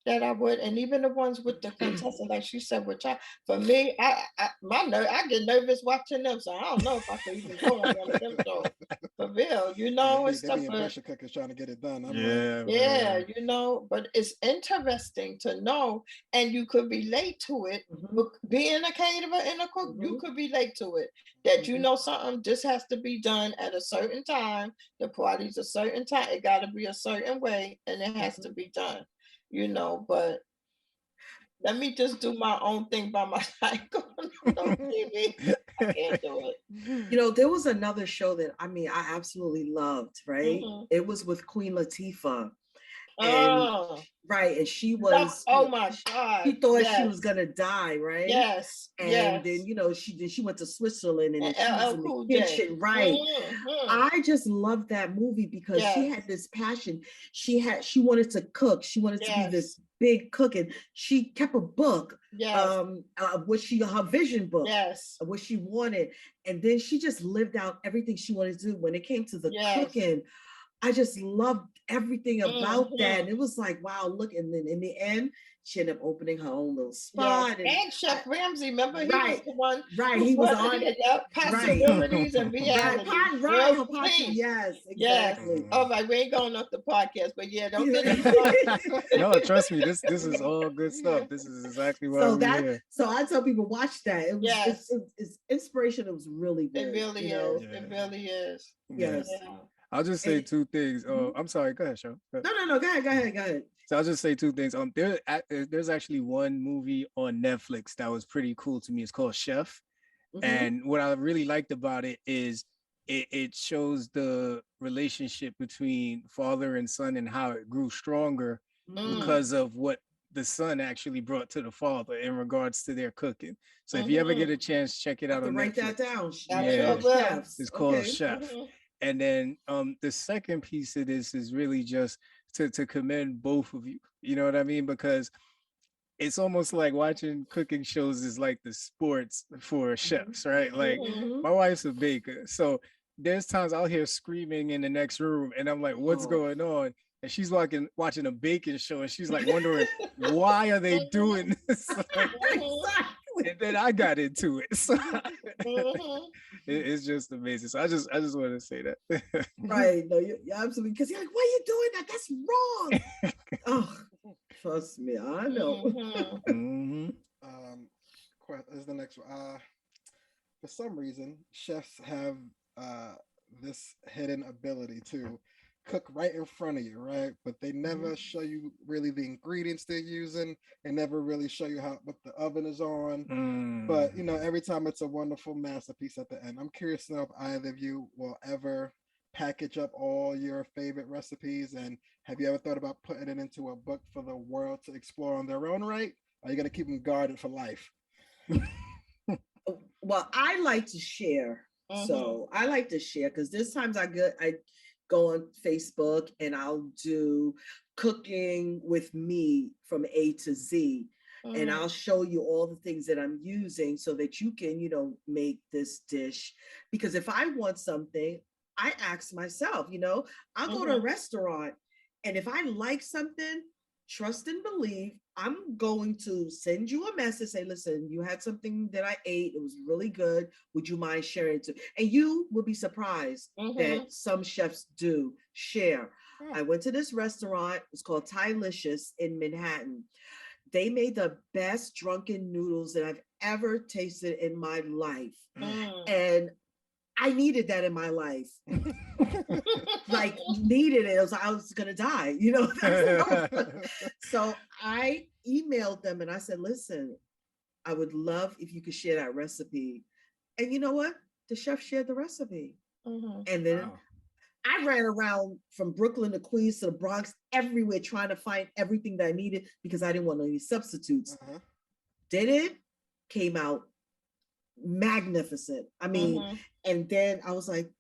that I would, and even the ones with the contestant, like she said, which for me, I get nervous watching them, so I don't know if I could even go on one of them shows for real, you know, and they stuff. be in pressure cookers trying to get it done. Yeah, you know, but it's interesting to know, and you could relate to it. Being a caterer and a cook, you could relate to it. That you know something, this has to be done at a certain time. The party's a certain time. It got to be a certain way, and it has to be done. You know, but let me just do my own thing by myself on TV. I can't do it. You know, there was another show that I absolutely loved, right? It was with Queen Latifah. And right, and she was oh my God. She thought she was gonna die, right? Yes. And then you know, she went to Switzerland and she was in the kitchen, right? I just loved that movie because she had this passion. She wanted to cook, she wanted to be this big cook, and she kept a book of what her vision book, of what she wanted, and then she just lived out everything she wanted to do. When it came to the cooking, I just loved everything about that. And it was like, wow, look. And then in the end, she ended up opening her own little spot. And Chef Ramsay, remember he was the one. Right. He was on possibilities and reality. Right. Yes, exactly. Yes. All right, we ain't going off the podcast, but don't get it. No, trust me, this is all good stuff. This is exactly why we're here. So I tell people, watch that. It was it's inspiration. It was really good. It really is. It really is. Yes. I'll just say two things. I'm sorry. Go ahead, Shawn. No. Go ahead. So I'll just say two things. There's actually one movie on Netflix that was pretty cool to me. It's called Chef, and what I really liked about it is it shows the relationship between father and son and how it grew stronger because of what the son actually brought to the father in regards to their cooking. So if you ever get a chance, check it out on Netflix. Write that down. Yeah, it's called Chef. And then the second piece of this is really just to commend both of you. You know what I mean? Because it's almost like watching cooking shows is like the sports for chefs, right? Like my wife's a baker. So there's times I'll hear screaming in the next room and I'm like, what's going on? And she's watching a baking show and she's like wondering, why are they doing this? And then I got into it. So it's just amazing. So I just want to say that. Right. No, you're absolutely, because you're like, why are you doing that? That's wrong. Oh, trust me, I know. Is the next one. For some reason, chefs have this hidden ability to cook right in front of you, right? But they never show you really the ingredients they're using. They never really show you what the oven is on. But you know, every time it's a wonderful masterpiece at the end. I'm curious to know if either of you will ever package up all your favorite recipes, and have you ever thought about putting it into a book for the world to explore on their own right? Or are you gonna keep them guarded for life? Well, I like to share. So I like to share because there's times I go on Facebook and I'll do cooking with me from A to Z. and I'll show you all the things that I'm using so that you can, make this dish. Because if I want something, I ask myself, I'll go to a restaurant, and if I like something, trust and believe, I'm going to send you a message, say, listen, you had something that I ate. It was really good. Would you mind sharing it? And you will be surprised that some chefs do share. I went to this restaurant. It's called Thai-licious in Manhattan. They made the best drunken noodles that I've ever tasted in my life. And I needed that in my life. Like, needed it. I was going to die, So I emailed them and I said, listen, I would love if you could share that recipe. And you know what? The chef shared the recipe. And then I ran around from Brooklyn to Queens to the Bronx, everywhere, trying to find everything that I needed because I didn't want any substitutes. Did it? Came out magnificent. I mean, and then I was like,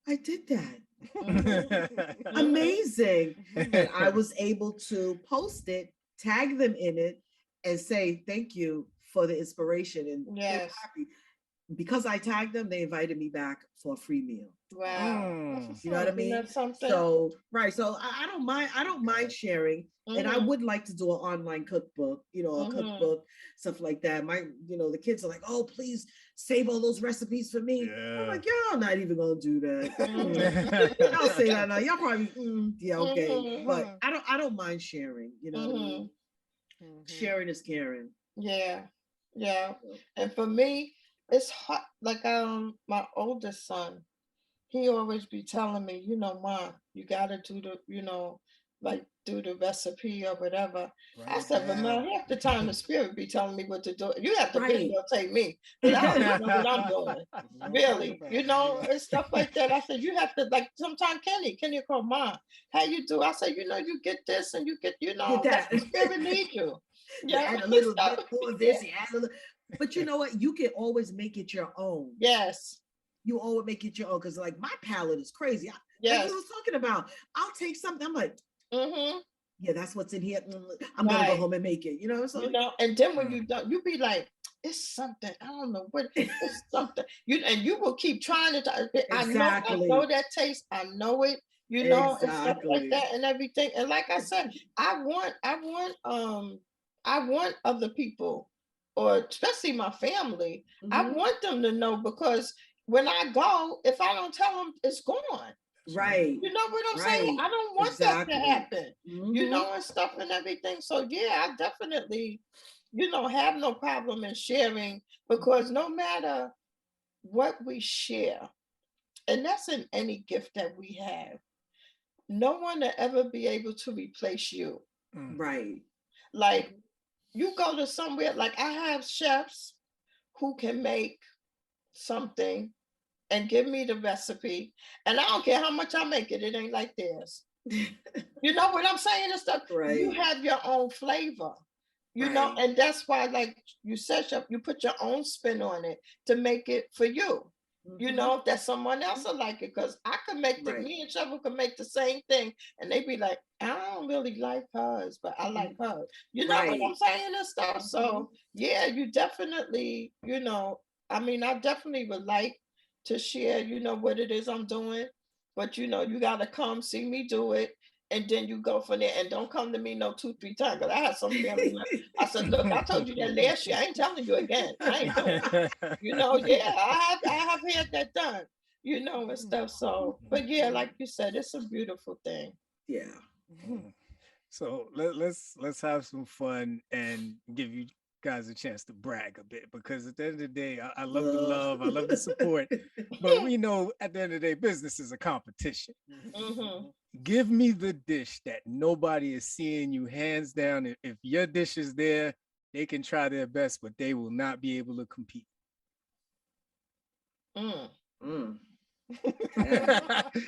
I did that. Amazing. And I was able to post it, tag them in it, and say, thank you for the inspiration. And they're happy. Because I tagged them, they invited me back for a free meal. Wow. You know what I mean? So, right. So I don't mind sharing. And I would like to do an online cookbook, a cookbook, stuff like that. The kids are like, oh, please save all those recipes for me. I'm like, y'all not even gonna do that. Y'all say that now. Y'all probably, yeah, okay. But I don't mind sharing, you know what I mean? Sharing is caring. Yeah. Yeah. And for me, it's hot. Like my oldest son, he always be telling me, Mom, you gotta do the, do the recipe or whatever. I said, but man, half the time the spirit be telling me what to do. You have to videotape me, but I don't know what I'm doing. Really, and stuff like that. I said, you have to, like, sometimes Kenny call, Mom, how you do? I said, you get this and you get, that. the spirit need you. Yeah, add a little bit more of this, add a little. But you know what? You can always make it your own. Yes. You always make it your own, because like my palate is crazy. Like what I was talking about. I'll take something. I'm like, yeah, that's what's in here. I'm gonna go home and make it. So and then when you don't, you be like, it's something. I don't know what it's something. And you will keep trying to. Exactly. I know that taste. I know it. And stuff like that and everything. And like I said, I want other people, or especially my family, I want them to know, because when I go, if I don't tell them, it's gone. Right. You know what I'm saying? I don't want that to happen, and stuff and everything. So yeah, I definitely, have no problem in sharing, because no matter what we share, and that's in any gift that we have, no one will ever be able to replace you. Right. Like, you go to somewhere, like I have chefs who can make something and give me the recipe, and I don't care how much I make it, it ain't like theirs. You know what I'm saying and stuff? Right. You have your own flavor, and that's why, like you said, Chef, you put your own spin on it to make it for you. That someone else will like it, because I could make me and Cheryl could make the same thing, and they be like, I don't really like hers, but I like hers. You know what I'm saying and stuff. So yeah, you definitely, I definitely would like to share, what it is I'm doing, but you gotta come see me do it. And then you go from there, and don't come to me 2-3 times. Because I had some family members. I said, look, I told you that last year. I ain't telling you again. I ain't doing it. I have had that done, and stuff. So, but yeah, like you said, it's a beautiful thing. Yeah. So let's have some fun and give you guys a chance to brag a bit, because at the end of the day, I love the love, I love the support, but we know at the end of the day, business is a competition. Give me the dish that nobody is seeing you, hands down. If your dish is there, they can try their best, but they will not be able to compete.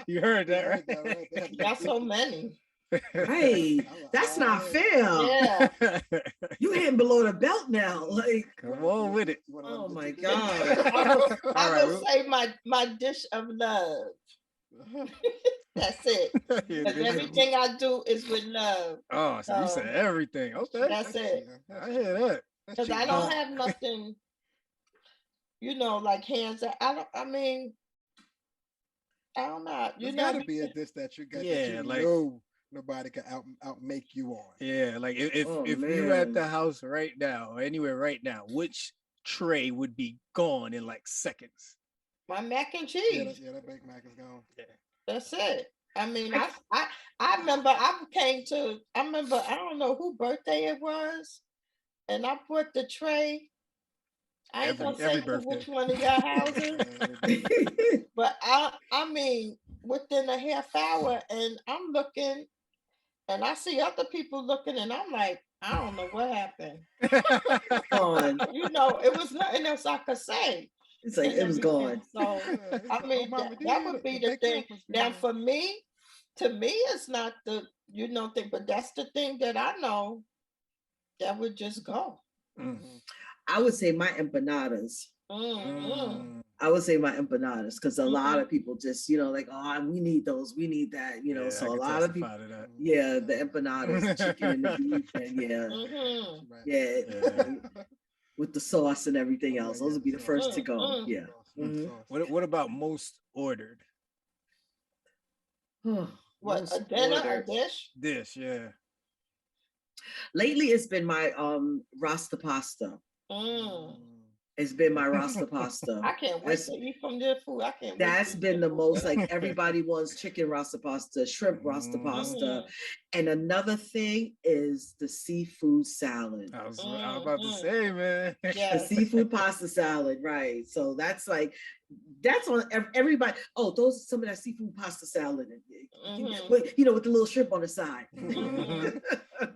You heard that, right? Got so many. Right. That's not fair. Yeah. You hitting below the belt now. Like, come on with it. Oh my God. I will say my dish of love. That's it. Everything I do is with love. Oh, so you said everything. Okay. That's it. I hear that. Because I don't have nothing, like hands. I mean, I don't know. There's got to be a dish that you got that you know nobody can out make you on. Yeah, like if you at the house right now or anywhere right now, which tray would be gone in like seconds? My mac and cheese. Yeah, that baked mac is gone. Yeah. That's it. I mean, I remember I don't know who birthday it was, and I put the tray. I ain't gonna say which one of your houses, but I mean within a half hour, and I'm looking, and I see other people looking, and I'm like, I don't know what happened. It was nothing else I could say. It's like it was gone. So I mean, that would be the thing. Now for me, to me, it's not the thing, but that's the thing that I know that would just go. Mm-hmm. I would say my empanadas. Mm-hmm. I would say my empanadas because a lot of people just like, oh, we need those, we need that, so a lot of people, the empanadas, the chicken and the beef, and with the sauce and everything else. Those would be the first to go. Yeah. Mm-hmm. What about most ordered? What, a dinner, a dish? Dish, yeah. Lately, it's been my rasta pasta. It's been my rasta pasta. I can't wait to eat from their food. I can't. That's been the most, like, everybody wants chicken rasta pasta, shrimp rasta pasta, and another thing is the seafood salad. I was about to say, man. The seafood pasta salad, right? So that's on everybody. Oh, those are some of that seafood pasta salad, with the little shrimp on the side.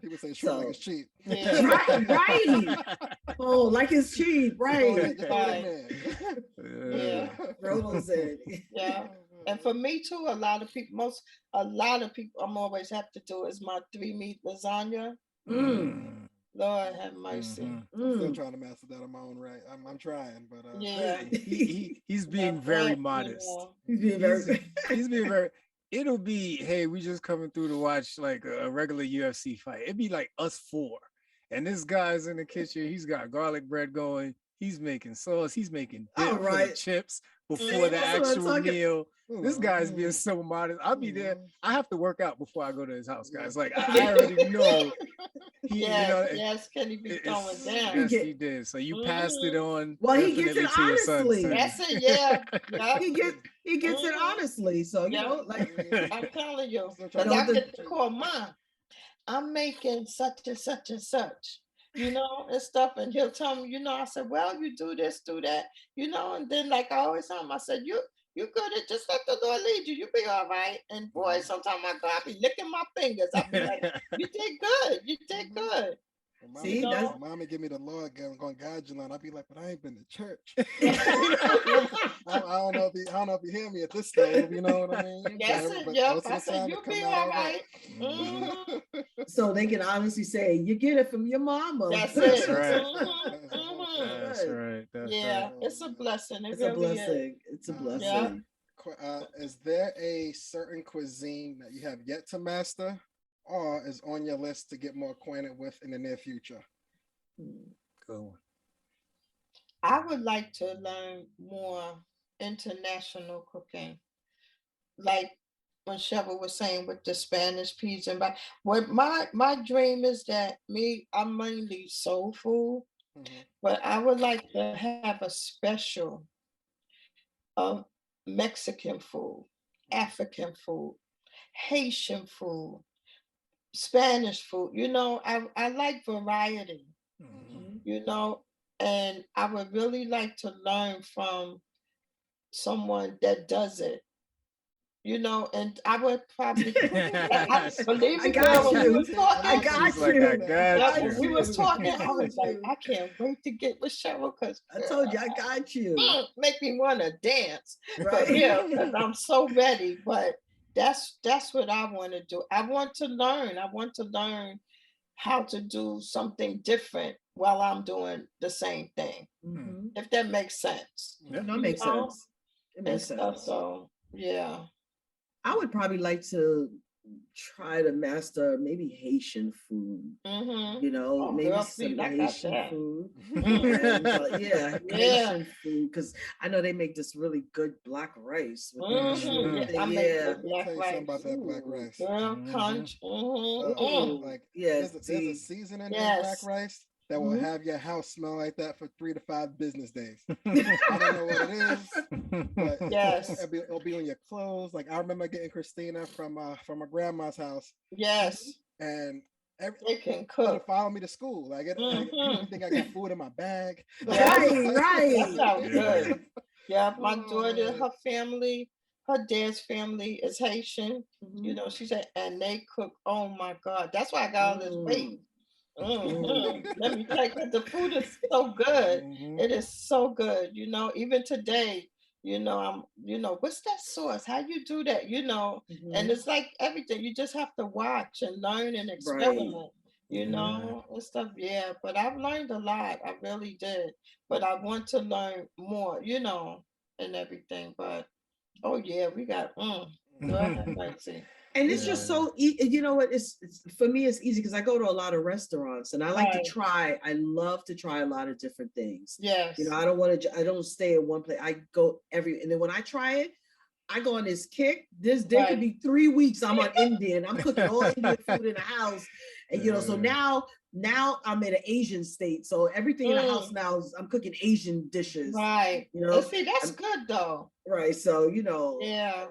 People say shrimp like it's cheap. Right. Oh, like it's cheap, right? Throw those in. Yeah. And for me too, a lot of people, I'm always have to do is my 3-meat lasagna. Lord have mercy. I'm still trying to master that on my own right. I'm trying, but he's being very modest. He's being very. It'll be, hey, we just coming through to watch like a regular UFC fight. It'd be like us 4, and this guy's in the kitchen. He's got garlic bread going. He's making sauce. He's making dip for the chips before the actual meal. This guy's being so modest. I'll be there. I have to work out before I go to his house, guys. Like I already know. Kenny be throwing down. Yes, he did. So you passed it on. Well, he gets it honestly. That's it. Yeah. He gets it honestly. So I'm telling you, because I get to call Mom. I'm making such and such and such. And stuff, and he'll tell me, I said, well, you do this, do that, and then like I always tell him, I said, you good at just let the Lord lead you, be all right. And boy, sometimes I be licking my fingers. I be like, you did good. See, mommy give me the Lord going guide you, and I'll be like, but I ain't been to church. I don't know if you hear me at this stage, you know what I mean? I said, you be all right. So they can honestly say, you get it from your mama. That's right. That's right. It's a blessing. It's a blessing. It's a blessing. Is there a certain cuisine that you have yet to master, or is on your list to get more acquainted with in the near future? Cool. I would like to learn more international cooking, like when Cheryl was saying with the Spanish pizza. But what my dream is that I'm mainly soul food, but I would like to have a special of Mexican food, African food, Haitian food, Spanish food. I like variety, and I would really like to learn from someone that does it, and I would probably believe me, when we was talking, I was like, I can't wait to get with Cheryl, because I told you I got you. Make me want to dance, right? Because I'm so ready. But that's what I want to do. I want to learn how to do something different while I'm doing the same thing. If that makes sense. Yeah, that makes sense. It makes sense. So yeah. I would probably like to try to master maybe Haitian food. Mm-hmm. You know, Oh, maybe girl, some please, I got Haitian that. food. Mhm. But yeah, Yeah. Haitian food, because I know they make this really good black rice with that Mm-hmm. shrimp Yeah, thing. I make Yeah. the Let me black tell you something rice. about that black Ooh. rice. Girl, Mhm. punch. Mm-hmm. Ooh. Like Yes, there's a see. seasoning in black Yes. rice that will Mhm. have your house smell like that for 3 to 5 business days. I don't know what it is, but Yes. it'll be on your clothes. Like I remember getting Christina from my grandma's house, Yes. and every They can it'll cook. follow me to school. Mm-hmm. you think I got food in my bag. Yes. Right, That right. sounds good. Yeah. Yeah, my daughter, Oh, her family, her dad's family is Haitian. You Mhm. know, she said, and they cook. Oh my God, that's why I got all this weight. Mm. Hmm. Mm. Let me tell you, 'cause the food is so good. Mhm. It is so good. You know, even today, what's that sauce? How you do that? And Mhm. it's like everything. You just have to watch and learn and Right. experiment. Yeah. And stuff. Yeah, but I've learned a lot. I really did. But I want to learn more. And everything. But oh yeah, we got. Lord have mercy. And it's just Yeah. so you know what, it's for me it's easy because I go to a lot of restaurants and I like to Right. try. I love to try a lot of different things. You know, Yes. I don't stay at one place. I go and then when I try it, I go on this kick. There could Right. be 3 weeks I'm on Indian. I'm cooking all Indian food in the house. And so Yeah. now I'm in an Asian state. So everything in the house Mm. now is I'm cooking Asian dishes. Right. You And know, see, that's I'm good though. right. So Yeah,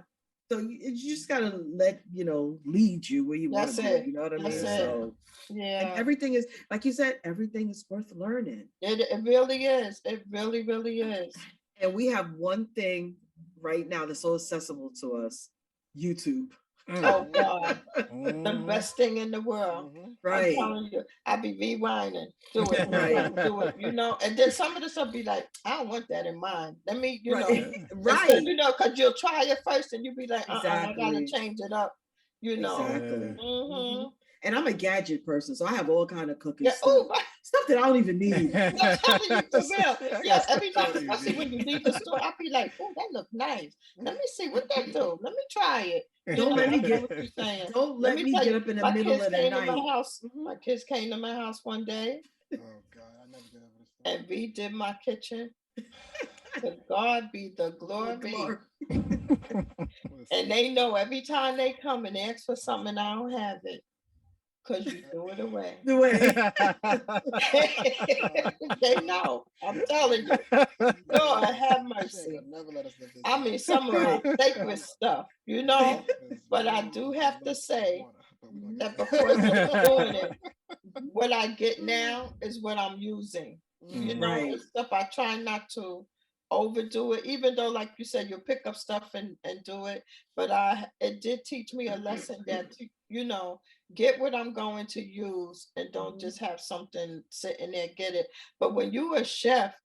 so you just gotta let lead you where you want that's to be. it. You know what I That's mean? Yeah. it. So and Yeah. everything is like you said, everything is worth learning. It really is. It really, really is. And we have one thing right now that's so accessible to us: YouTube. Mm. Oh God. The Mhm. best thing in the world. I'm Right, telling you, I be rewinding. Do it. right, Do it. And then some of the stuff be like, I don't want that in mind. Let me, right, Yeah. instead, right. because you'll try it first and you'll be like, I gotta Exactly, change it up, you know. Yeah. exactly. Mm-hmm. And I'm a gadget person, so I have all kind of cooking Yeah. stuff, Oh, stuff that I don't even need. I'm telling you for real. I got Yeah, stuff every I time, don't even especially when you leave the store, I'll be like, oh, that look nice. Let me see what that do. Let me try it. Don't let I me know get what you're saying. don't Let let me me tell get you, up in the my middle kids of the came to my night. house. My kids came to my house one day oh God, I never get over this stuff. and redid my kitchen. To God be the Oh, glory. glory. And Listen, they know every time they come and ask for something and I don't have it, because you threw it away. The way. They know. I'm telling you. Lord have mercy. never let us live this I down. mean, some of my Right. sacred stuff, you know. 'Cause But I we do need have a to little bit of say water, but we're gonna that get because of doing it, Mhm. what I get now is what I'm using. Mhm. It's Right. stuff I try not to overdo it, even though, like you said, you pick up stuff and do it. But it did teach me a lesson that, get what I'm going to use and don't Mhm. just have something sitting there, get it. But when you're a chef,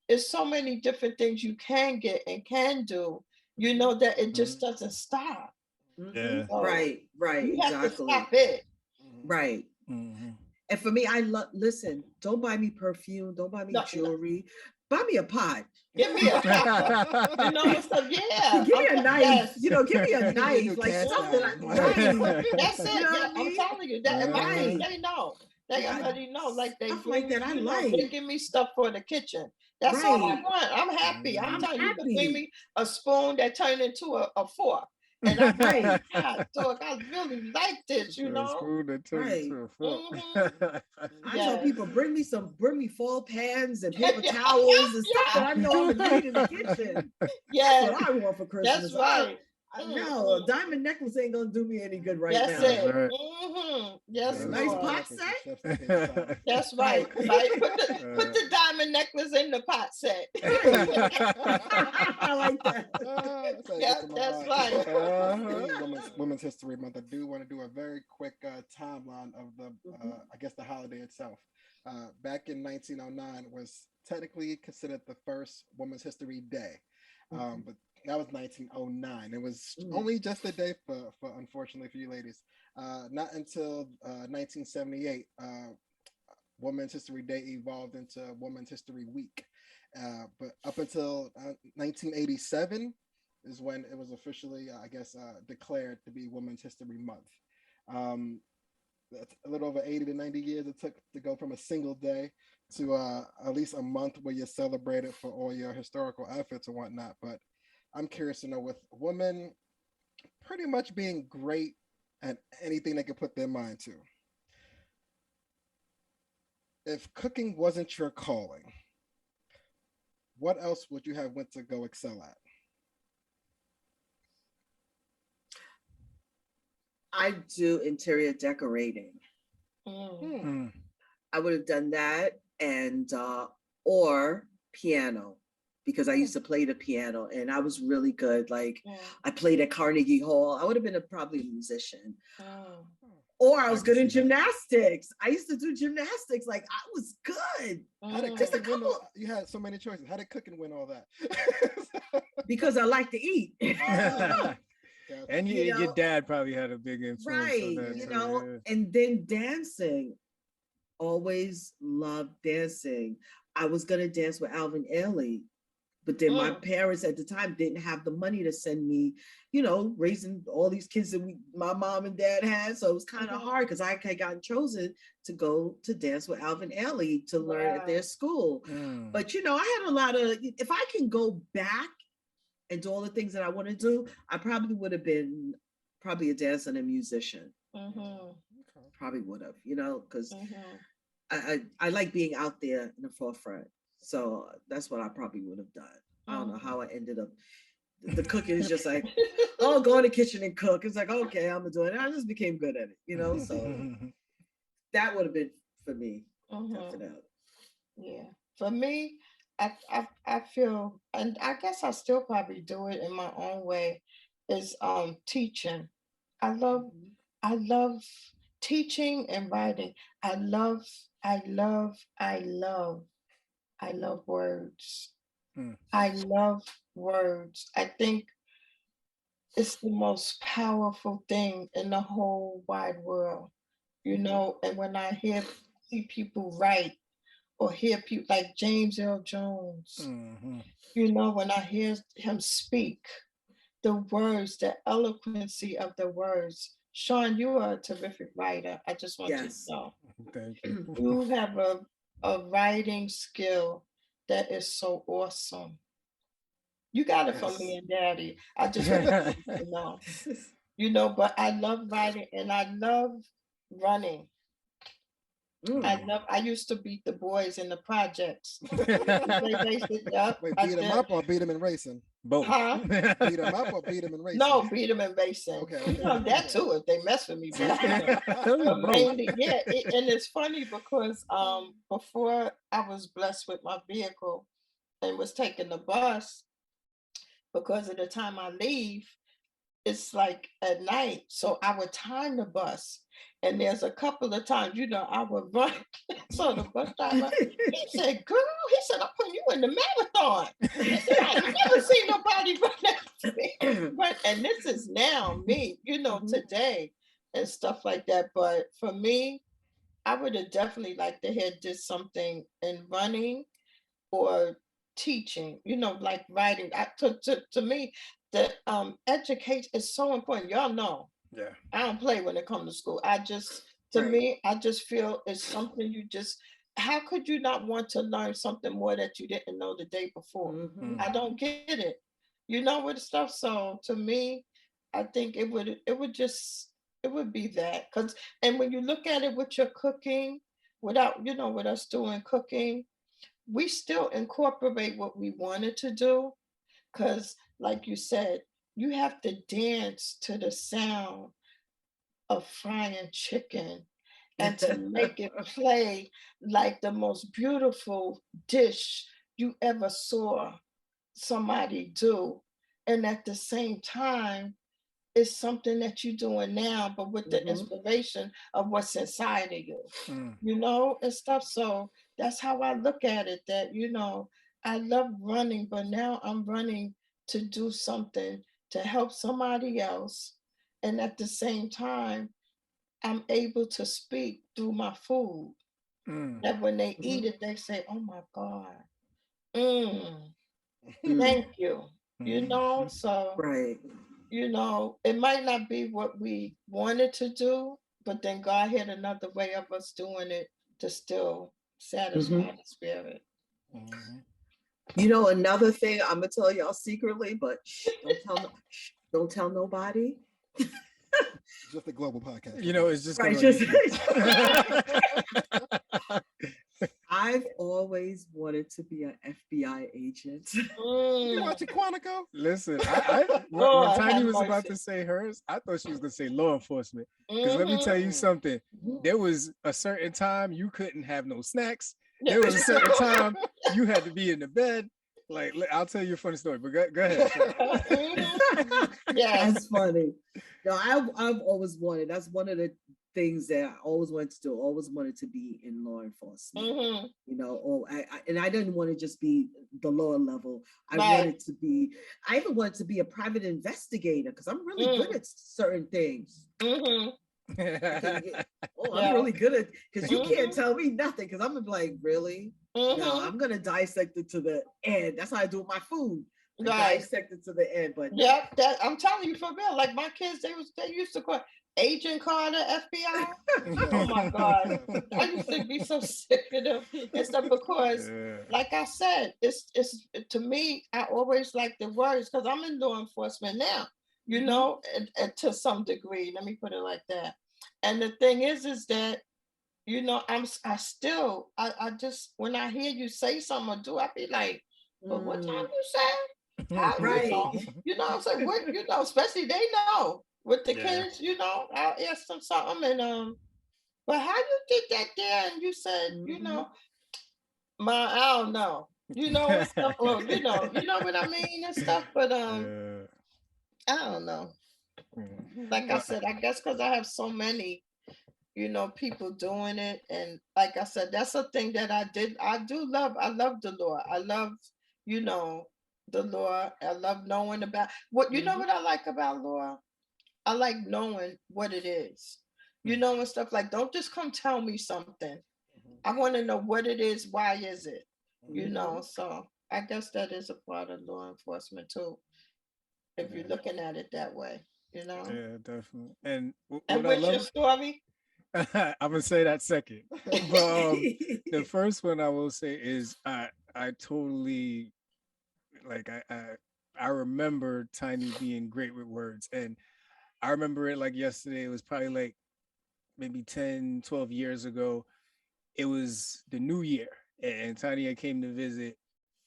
there's so many different things you can get and can do, that it just Mhm. doesn't stop. Yeah. So Right. Right. you have to Exactly. stop it. Right. Mhm. And for me, I love, listen, don't buy me perfume, don't buy me No, no, jewelry, buy me a pot. give me a pot. And stuff. Give Yeah. me a knife, Yes. give me a Give me a knife, new like cast stuff that I, iron. right. That's You it. know Yeah, what I I'm mean? telling you that. And my kids, Right. Uh-huh. they know. They Yeah, already know. Like they stuff like bring me, that I they like. give me stuff for the kitchen. That's all I Right. want. I'm happy. I'm I'm Mhm. telling you, they bring happy. me a spoon that turned into a fork. And I'm like, Right. God, dog, I really like this, So a spoon that turned Right. into a fork. Hmm. I tell Yes. people, bring me fall pans and Yeah, paper yeah, towels and stuff that yeah. I know I'm gonna need in the kitchen. That's what Yes, I want for that's Christmas. right. No, a Hmm. diamond necklace ain't gonna do me any good right That's now. That's it. right. Yes, A Baby nice Lord. star pot necklace set, and chef's tip top. That's right? right. Right. Put Uh, the diamond necklace in the pot set. Right. I like that. That's how you get Yeah, to my that's right. uh-huh. being Women's History Month. I do want to do a very quick timeline of the Mhm. I guess the holiday itself. Back in 1909 was technically considered the first Women's History Day, Mhm. but that was 1909. It was Mm. only just a day for unfortunately for you ladies. Not until 1978, Women's History Day evolved into Women's History Week. But up until 1987 is when it was officially, I guess, declared to be Women's History Month. That's a little over 80 to 90 years it took to go from a single day to at least a month where you're celebrated for all your historical efforts and whatnot. But I'm curious to know, with women pretty much being great at anything they could put their mind to, if cooking wasn't your calling, what else would you have went to go excel at? I do interior decorating. I would have done that, and or piano, because I used to play the piano and I was really good. Like I played at Carnegie Hall. I would have been probably a musician. Or I was good in gymnastics. I used to do gymnastics. Like I was good. How did cooking win you had so many choices. How did cooking win all that? Because I like to eat. And your dad probably had a big influence. Right. On that, you know, and then dancing. Always loved dancing. I was gonna dance with Alvin Ailey, but then my parents at the time didn't have the money to send me, you know, raising all these kids that my mom and dad had. So it was kind of hard because I had gotten chosen to go to dance with Alvin Ailey to learn at their school. But you know, I had a lot of, if I can go back and do all the things that I want to do, I probably would have been probably a dancer and a musician. Probably would have, you know, because I like being out there in the forefront. So that's what I probably would have done. I don't know how I ended up. The cooking is just like, oh, go in the kitchen and cook. It's like, okay, I'm gonna do it. And I just became good at it, you know. So that would have been for me. Definitely. Yeah, for me, I feel, and I guess I still probably do it in my own way, is teaching. I love teaching and writing. I love, I love, I love, I love words. I love words. I think it's the most powerful thing in the whole wide world, you know. And when I see people write or hear people like James Earl Jones, you know, when I hear him speak, the words, the eloquency of the words. Shawn, you are a terrific writer. I just want you to know. Thank you. You have a writing skill that is so awesome. You got it from me and daddy. I just want you to know. You know, but I love writing and I love running. I used to beat the boys in the projects. Wait, beat them up or beat them in racing? Both. Huh? Beat them up or beat them in racing? No, beat them in racing. Okay. You know, that too, if they mess with me. But mainly, yeah. And it's funny because before I was blessed with my vehicle and was taking the bus, because of the time I leave, it's like at night. So I would time the bus. And there's a couple of times, you know, I would run. So the bus driver, he said, girl, he said, I'm putting you in the marathon. He said, I ain't never seen nobody run after me. But, and this is now me, you know, today and stuff like that. But for me, I would have definitely liked to have did something in running or teaching, you know, like writing. To me, the education is so important. Y'all know. Yeah. I don't play when it comes to school. Me, I just feel it's something you just, how could you not want to learn something more that you didn't know the day before? I don't get it. You know, with stuff. So to me, I think it would be that. And when you look at it with your cooking, without, you know, with us doing cooking, we still incorporate what we wanted to do. Because, like you said, you have to dance to the sound of frying chicken and to make it play like the most beautiful dish you ever saw somebody do. And at the same time, it's something that you're doing now, but with the inspiration of what's inside of you, you know, and stuff. So that's how I look at it, that, you know, I love running, but now I'm running to do something to help somebody else. And at the same time, I'm able to speak through my food. That when they eat it, they say, oh my God, thank you. You know, so right. you know, it might not be what we wanted to do, but then God had another way of us doing it to still satisfy the spirit. You know, another thing I'm gonna tell y'all secretly, but don't tell nobody. Just a global podcast. You know, it's just Right, gonna just- YouTube. I've always wanted to be an FBI agent. You know what, Quantico? Listen, when Lord Tiny have was about mercy. to say hers, I thought she was gonna say law enforcement. Because let me tell you something. There was a certain time you couldn't have no snacks. There was a certain time you had to be in the bed. Like, I'll tell you a funny story, but go ahead. Yes. That's funny. No, I've always wanted. That's one of the things that I always wanted to do. Always wanted to be in law enforcement. You know, or I didn't want to just be the lower level. I wanted to be. I even wanted to be a private investigator because I'm really good at certain things. I'm really good at because you can't tell me nothing because I'm like, really? No, I'm gonna dissect it to the end. That's how I do with my food. Dissect it to the end. But yep, that I'm telling you for real. Like my kids, they used to call Agent Carter FBI. Oh my God. I used to be so sick of them and stuff because like I said, it's to me, I always like the words because I'm in law enforcement now, you know, and to some degree. Let me put it like that. And the thing is that, you know, I just when I hear you say something or do, I be like, but what time you say? How, you know, I'm saying, what, you know, especially they know with the kids, you know, I'll ask them something and but how you did that there and you said, you know, I don't know, you know, and stuff, or, you know what I mean and stuff, but I don't know. Like I said, I guess because I have so many, you know, people doing it, and like I said, that's a thing that I love the law. I love, you know, the law. I love knowing about what, you know what I like about law? I like knowing what it is, you know, and stuff like, don't just come tell me something. I want to know what it is. Why is it? You know, so I guess that is a part of law enforcement too, if you're looking at it that way, you know. Yeah, definitely. And what And I what's your love, story? I'm gonna say that second. But the first one I will say is I totally like I remember Tiny being great with words, and I remember it like yesterday. It was probably like maybe 10, 12 years ago. It was the new year, and Tanya came to visit,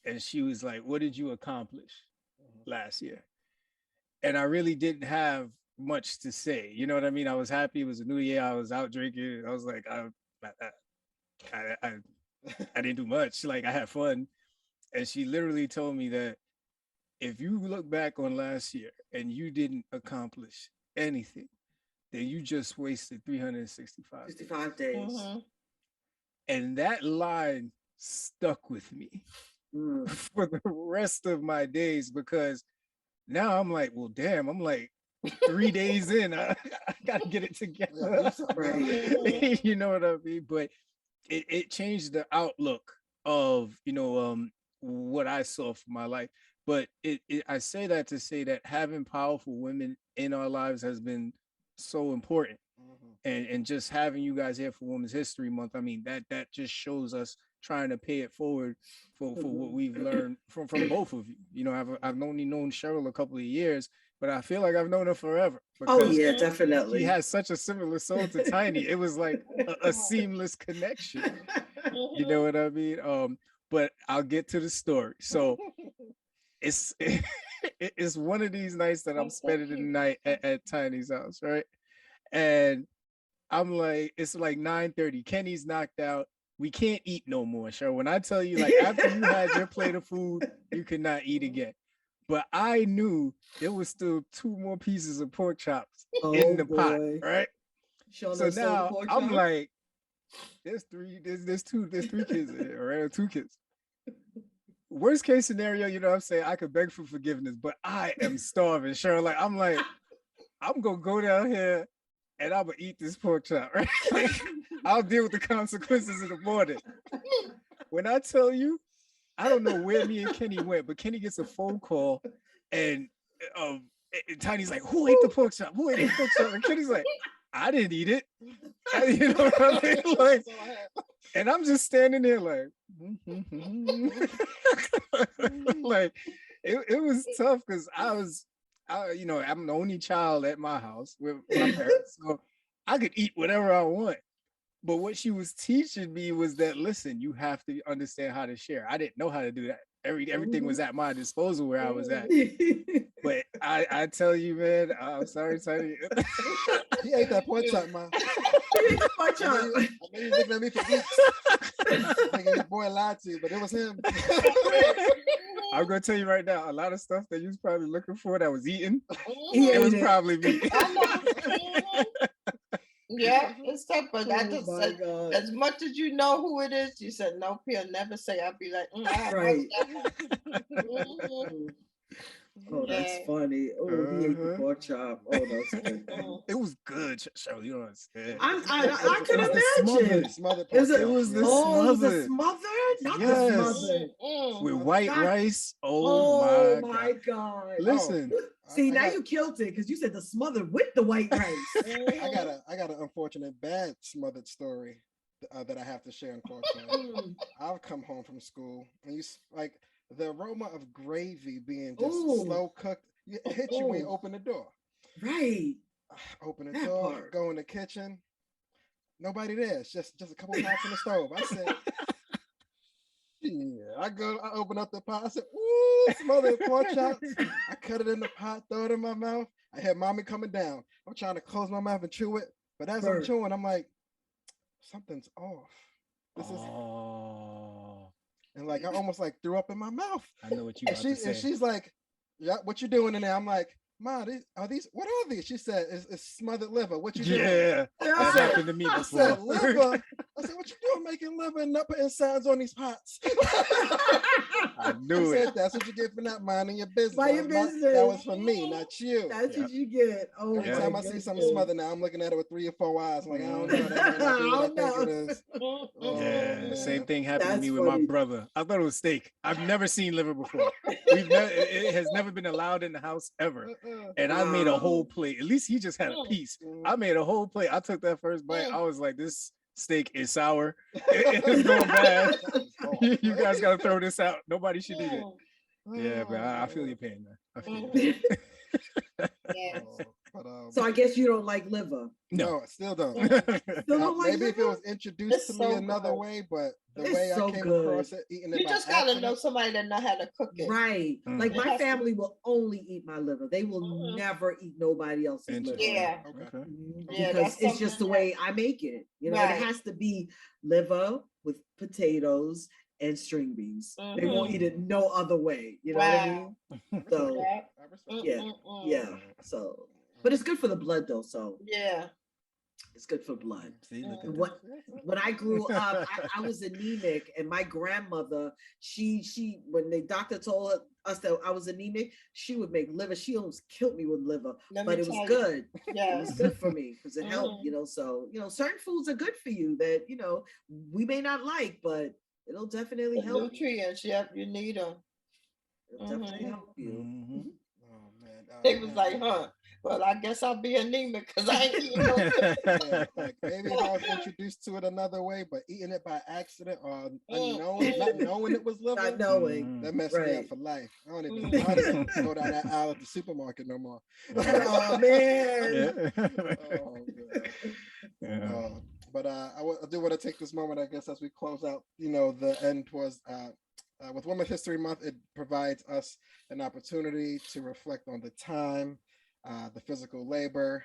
and she was like, "What did you accomplish last year?" And I really didn't have much to say. You know what I mean? I was happy. It was a new year. I was out drinking. I was like, I didn't do much. Like, I had fun. And she literally told me that if you look back on last year and you didn't accomplish anything, then you just wasted 365 days. And that line stuck with me for the rest of my days, because now I'm like, well, damn, I'm like 3 days in. I gotta get it together. Right. You know what I mean? But it changed the outlook of, you know, what I saw for my life. But I say that to say that having powerful women in our lives has been so important. And just having you guys here for Women's History Month, I mean, that just shows us trying to pay it forward for what we've learned from both of you. You know, I've only known Cheryl a couple of years, but I feel like I've known her forever. Oh yeah, definitely. She has such a similar soul to Tiny. It was like a seamless connection. You know what I mean? But I'll get to the story. So it's one of these nights that I'm spending the night at Tiny's house, right? And I'm like, it's like 9:30. Kenny's knocked out. We can't eat no more, Cheryl. When I tell you, like, after you had your plate of food, you could not eat again. But I knew there was still 2 more pieces of pork chops in the pot, right? Shawn, so now I'm like, there's 3 kids in here, right? Or 2 kids. Worst case scenario, you know what I'm saying? I could beg for forgiveness, but I am starving, Cheryl. Like, I'm gonna go down here and I'm gonna eat this pork chop, right? Like, I'll deal with the consequences in the morning. When I tell you, I don't know where me and Kenny went, but Kenny gets a phone call, and And Tiny's like, who ate the pork chop? Who ate the pork chop? And Kenny's like, I didn't eat it. You know what I mean? Like, and I'm just standing there like, like it was tough because you know, I'm the only child at my house with my parents, so I could eat whatever I want. But what she was teaching me was that, listen, you have to understand how to share. I didn't know how to do that. Everything was at my disposal where I was at. But I tell you, man, I'm sorry, Tiny. He ate that pork chop, man. Pork chop. I know you was looking at me for weeks. Thinking your boy lied to you, but it was him. I'm gonna tell you right now, a lot of stuff that you was probably looking for that was eaten, He it was ate it. probably me. Yeah, it's tough, but I Oh just my said, God. as much as you know who it is, you said no, Pia, never say. I'll be like, I Right. Mhm. Oh, that's Yeah. funny. Oh, he ate the pork chop. Oh, that's good. It was good, Cheryl. You know what I'm saying? I could It was the imagine. Smothered Is pork it- chop, was the yeah. Oh, it was a smothered. smothered? Not Yes. the smothered. With white God. rice. Oh Oh my God. God. Listen, See, I now got- you killed it because you said the smothered with the white rice. I got an unfortunate bad smothered story that I have to share. Unfortunately, I've come home from school and like the aroma of gravy being just Ooh. slow cooked. It hits you when you Ooh. open the door. Right. Open the That door, part. go in the kitchen. Nobody there. It's just a couple pots in the stove. I said, yeah. I open up the pot. I said, ooh, smothered pork chops. I cut it in the pot, throw it in my mouth. I had mommy coming down. I'm trying to close my mouth and chew it. But as I'm Bird. chewing, I'm like, something's off. This is and like I almost like threw up in my mouth. I know what you And about to say. she's like, yeah, what you doing in there? I'm like, Ma, what are these? She said, it's smothered liver. What you doing? Yeah, that said- happened to me I before. said, liver. I said, what you doing making liver and putting signs on these pots? I knew I it. said, that's what you get for not minding your business. Mind That your was business. that was for me, not you. That's what you get. Oh, Every Yeah. time my I see something goodness. smothered now, I'm looking at it with 3 or 4 eyes. I'm like, I don't know. That might not be what I think it is. Oh, Yeah, same man. thing happened to That's me with my funny. brother. I thought it was steak. I've never seen liver before. It has never been allowed in the house ever. And I made a whole Wow. plate. At least he just had a piece. I made a whole plate. I took that first bite. Mm. I was like, this steak is sour. It's going bad. You guys got to throw this out. Nobody should eat it. Yeah, but I feel your pain, man. I feel your pain. Yeah. But, So I guess you don't like liver. no, I still don't. Still don't like Maybe if it liver? was introduced It's to me so another good. way, but the It's way so I came good. across it, eating it You by just gotta know accident, somebody that know how to cook it. Right. Mm. Like It my has to- family will only eat my liver. They will Mhm. never eat nobody else's liver. Interesting. Yeah. Okay. Yeah, Because that's it's just the something way I make it. You know, Right. it has to be liver with potatoes and string beans. They won't eat it no other way. You know what I Wow. mean? So Yeah. I respect Yeah. Mm-mm-mm. yeah. So but it's good for the blood though. So Yeah. it's good for blood. See, look at What when I grew up, I was anemic, and my grandmother, she when the doctor told us that I was anemic, she would make liver. She almost killed me with liver, Let but me it was tell you. good. It Yeah. was good for me because it helped, Mhm. you know. So certain foods are good for you that we may not like, but it'll definitely The help you. nutrients, yep, you need them. It'll definitely Mhm. help you. Mhm. Oh man. They was like, huh? Well, I guess I'll be anemic because I ain't eating no Yeah, like maybe if I was introduced to it another way, but eating it by accident or unknowing, not knowing it was liver, Not knowing. that messed me up Right. for life. I don't even go down that aisle at the supermarket no more. Oh man. Yeah. Oh, man. Yeah. But I do want to take this moment, I guess, as we close out, the end towards with Women's History Month. It provides us an opportunity to reflect on the time, the physical labor,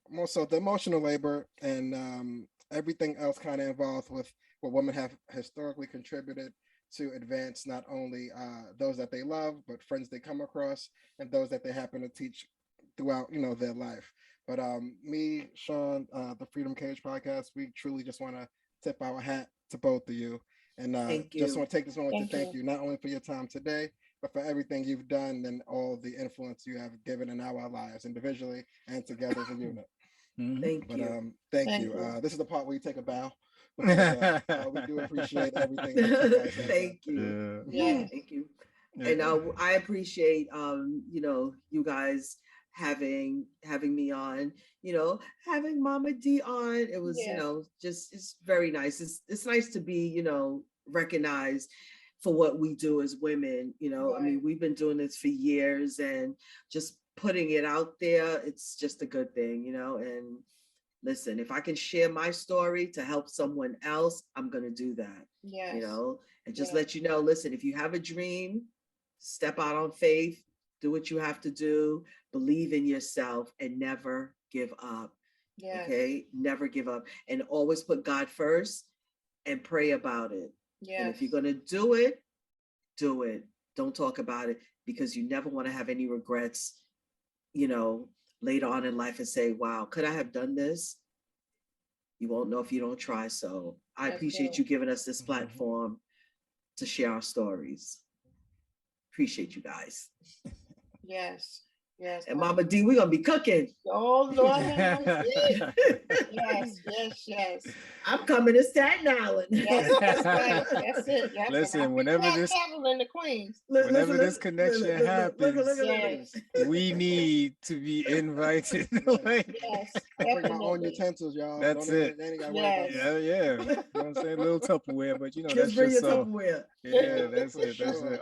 more so the emotional labor, and everything else kind of involved with what women have historically contributed to advance not only those that they love, but friends they come across and those that they happen to teach throughout, their life. But me, Shawn, the Freedom Cage podcast, we truly just want to tip our hat to both of you. And Thank just you. want to take this moment Thank to thank you. you, not only for your time today, but for everything you've done and all the influence you have given in our lives individually and together as a unit. Mhm. Thank But you. thank Thank you. you. This is the part where you take a bow. Because, we do appreciate everything that you guys have done. Thank you. Yeah. Yeah. Thank you. And I appreciate you guys having me on, having Momma D on. It was, just it's very nice. It's nice to be, recognized for what we do as women. I mean, we've been doing this for years, and just putting it out there, it's just a good thing, and listen, if I can share my story to help someone else, I'm going to do that. And just let you know, listen, if you have a dream, step out on faith, do what you have to do, believe in yourself, and never give up. Okay? Never give up. And always put God first and pray about it. And if you're going to do it, do it. Don't talk about it, because you never want to have any regrets, later on in life and say, wow, could I have done this? You won't know if you don't try. So I appreciate you giving us this platform to share our stories. Appreciate you guys. Yes. And Momma D, we're gonna be cooking. Oh Lord, yes. I'm coming to Staten Island. Yes, that's right. That's it. Yes. Listen, whenever this in the Queens. Whenever this connection happens, we need to be invited. Yes, bring my own utensils, y'all. That's it. Yeah. You know what I'm saying? A little Tupperware, but that's bring just your so. Tupperware. Yeah, that's it. That's it.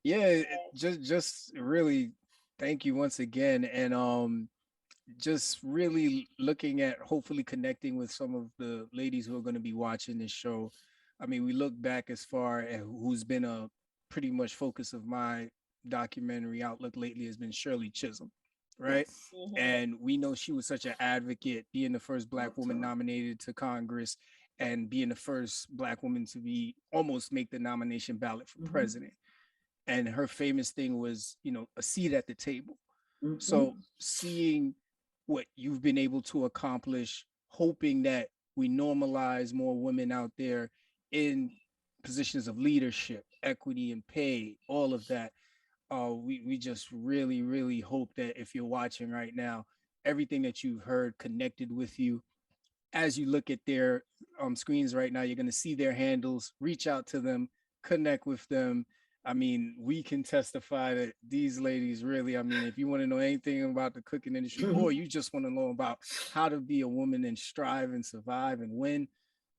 Yeah, just really thank you once again, and just really looking at hopefully connecting with some of the ladies who are going to be watching this show. I mean, we look back as far as who's been a pretty much focus of my documentary outlook lately has been Shirley Chisholm, right? And we know she was such an advocate, being the first Black woman nominated to Congress and being the first Black woman to be almost make the nomination ballot for president. And her famous thing was, a seat at the table. So seeing what you've been able to accomplish, hoping that we normalize more women out there in positions of leadership, equity and pay, all of that. We just really, really hope that if you're watching right now, everything that you've heard connected with you. As you look at their screens right now, you're going to see their handles, reach out to them, connect with them. I mean, we can testify that these ladies really, I mean, if you want to know anything about the cooking industry, or you just want to know about how to be a woman and strive and survive and win,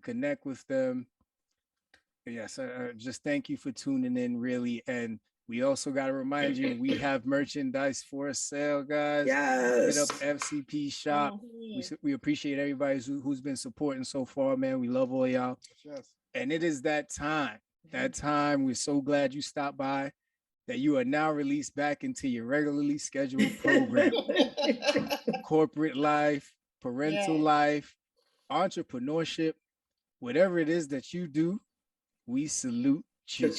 connect with them. Yes, just thank you for tuning in, really. And we also got to remind you, we have merchandise for sale, guys. Hit up FCP shop. We appreciate everybody who's been supporting so far, man. We love all y'all. And it is that time. We're so glad you stopped by, that you are now released back into your regularly scheduled program. Corporate life, parental life, entrepreneurship, whatever it is that you do, we salute you.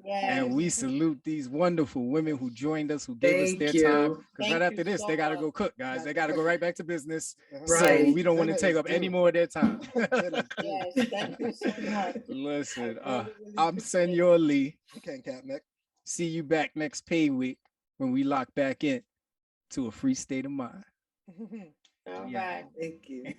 And we salute these wonderful women who joined us, who gave us their time. Because right after this, they got to go cook, guys. They got to go right back to business. So we don't want to take up any more of their time. Thank you so much. Listen, I'm Senor Lee. Okay, Catnick. See you back next pay week when we lock back in to a free state of mind. All right. Thank you.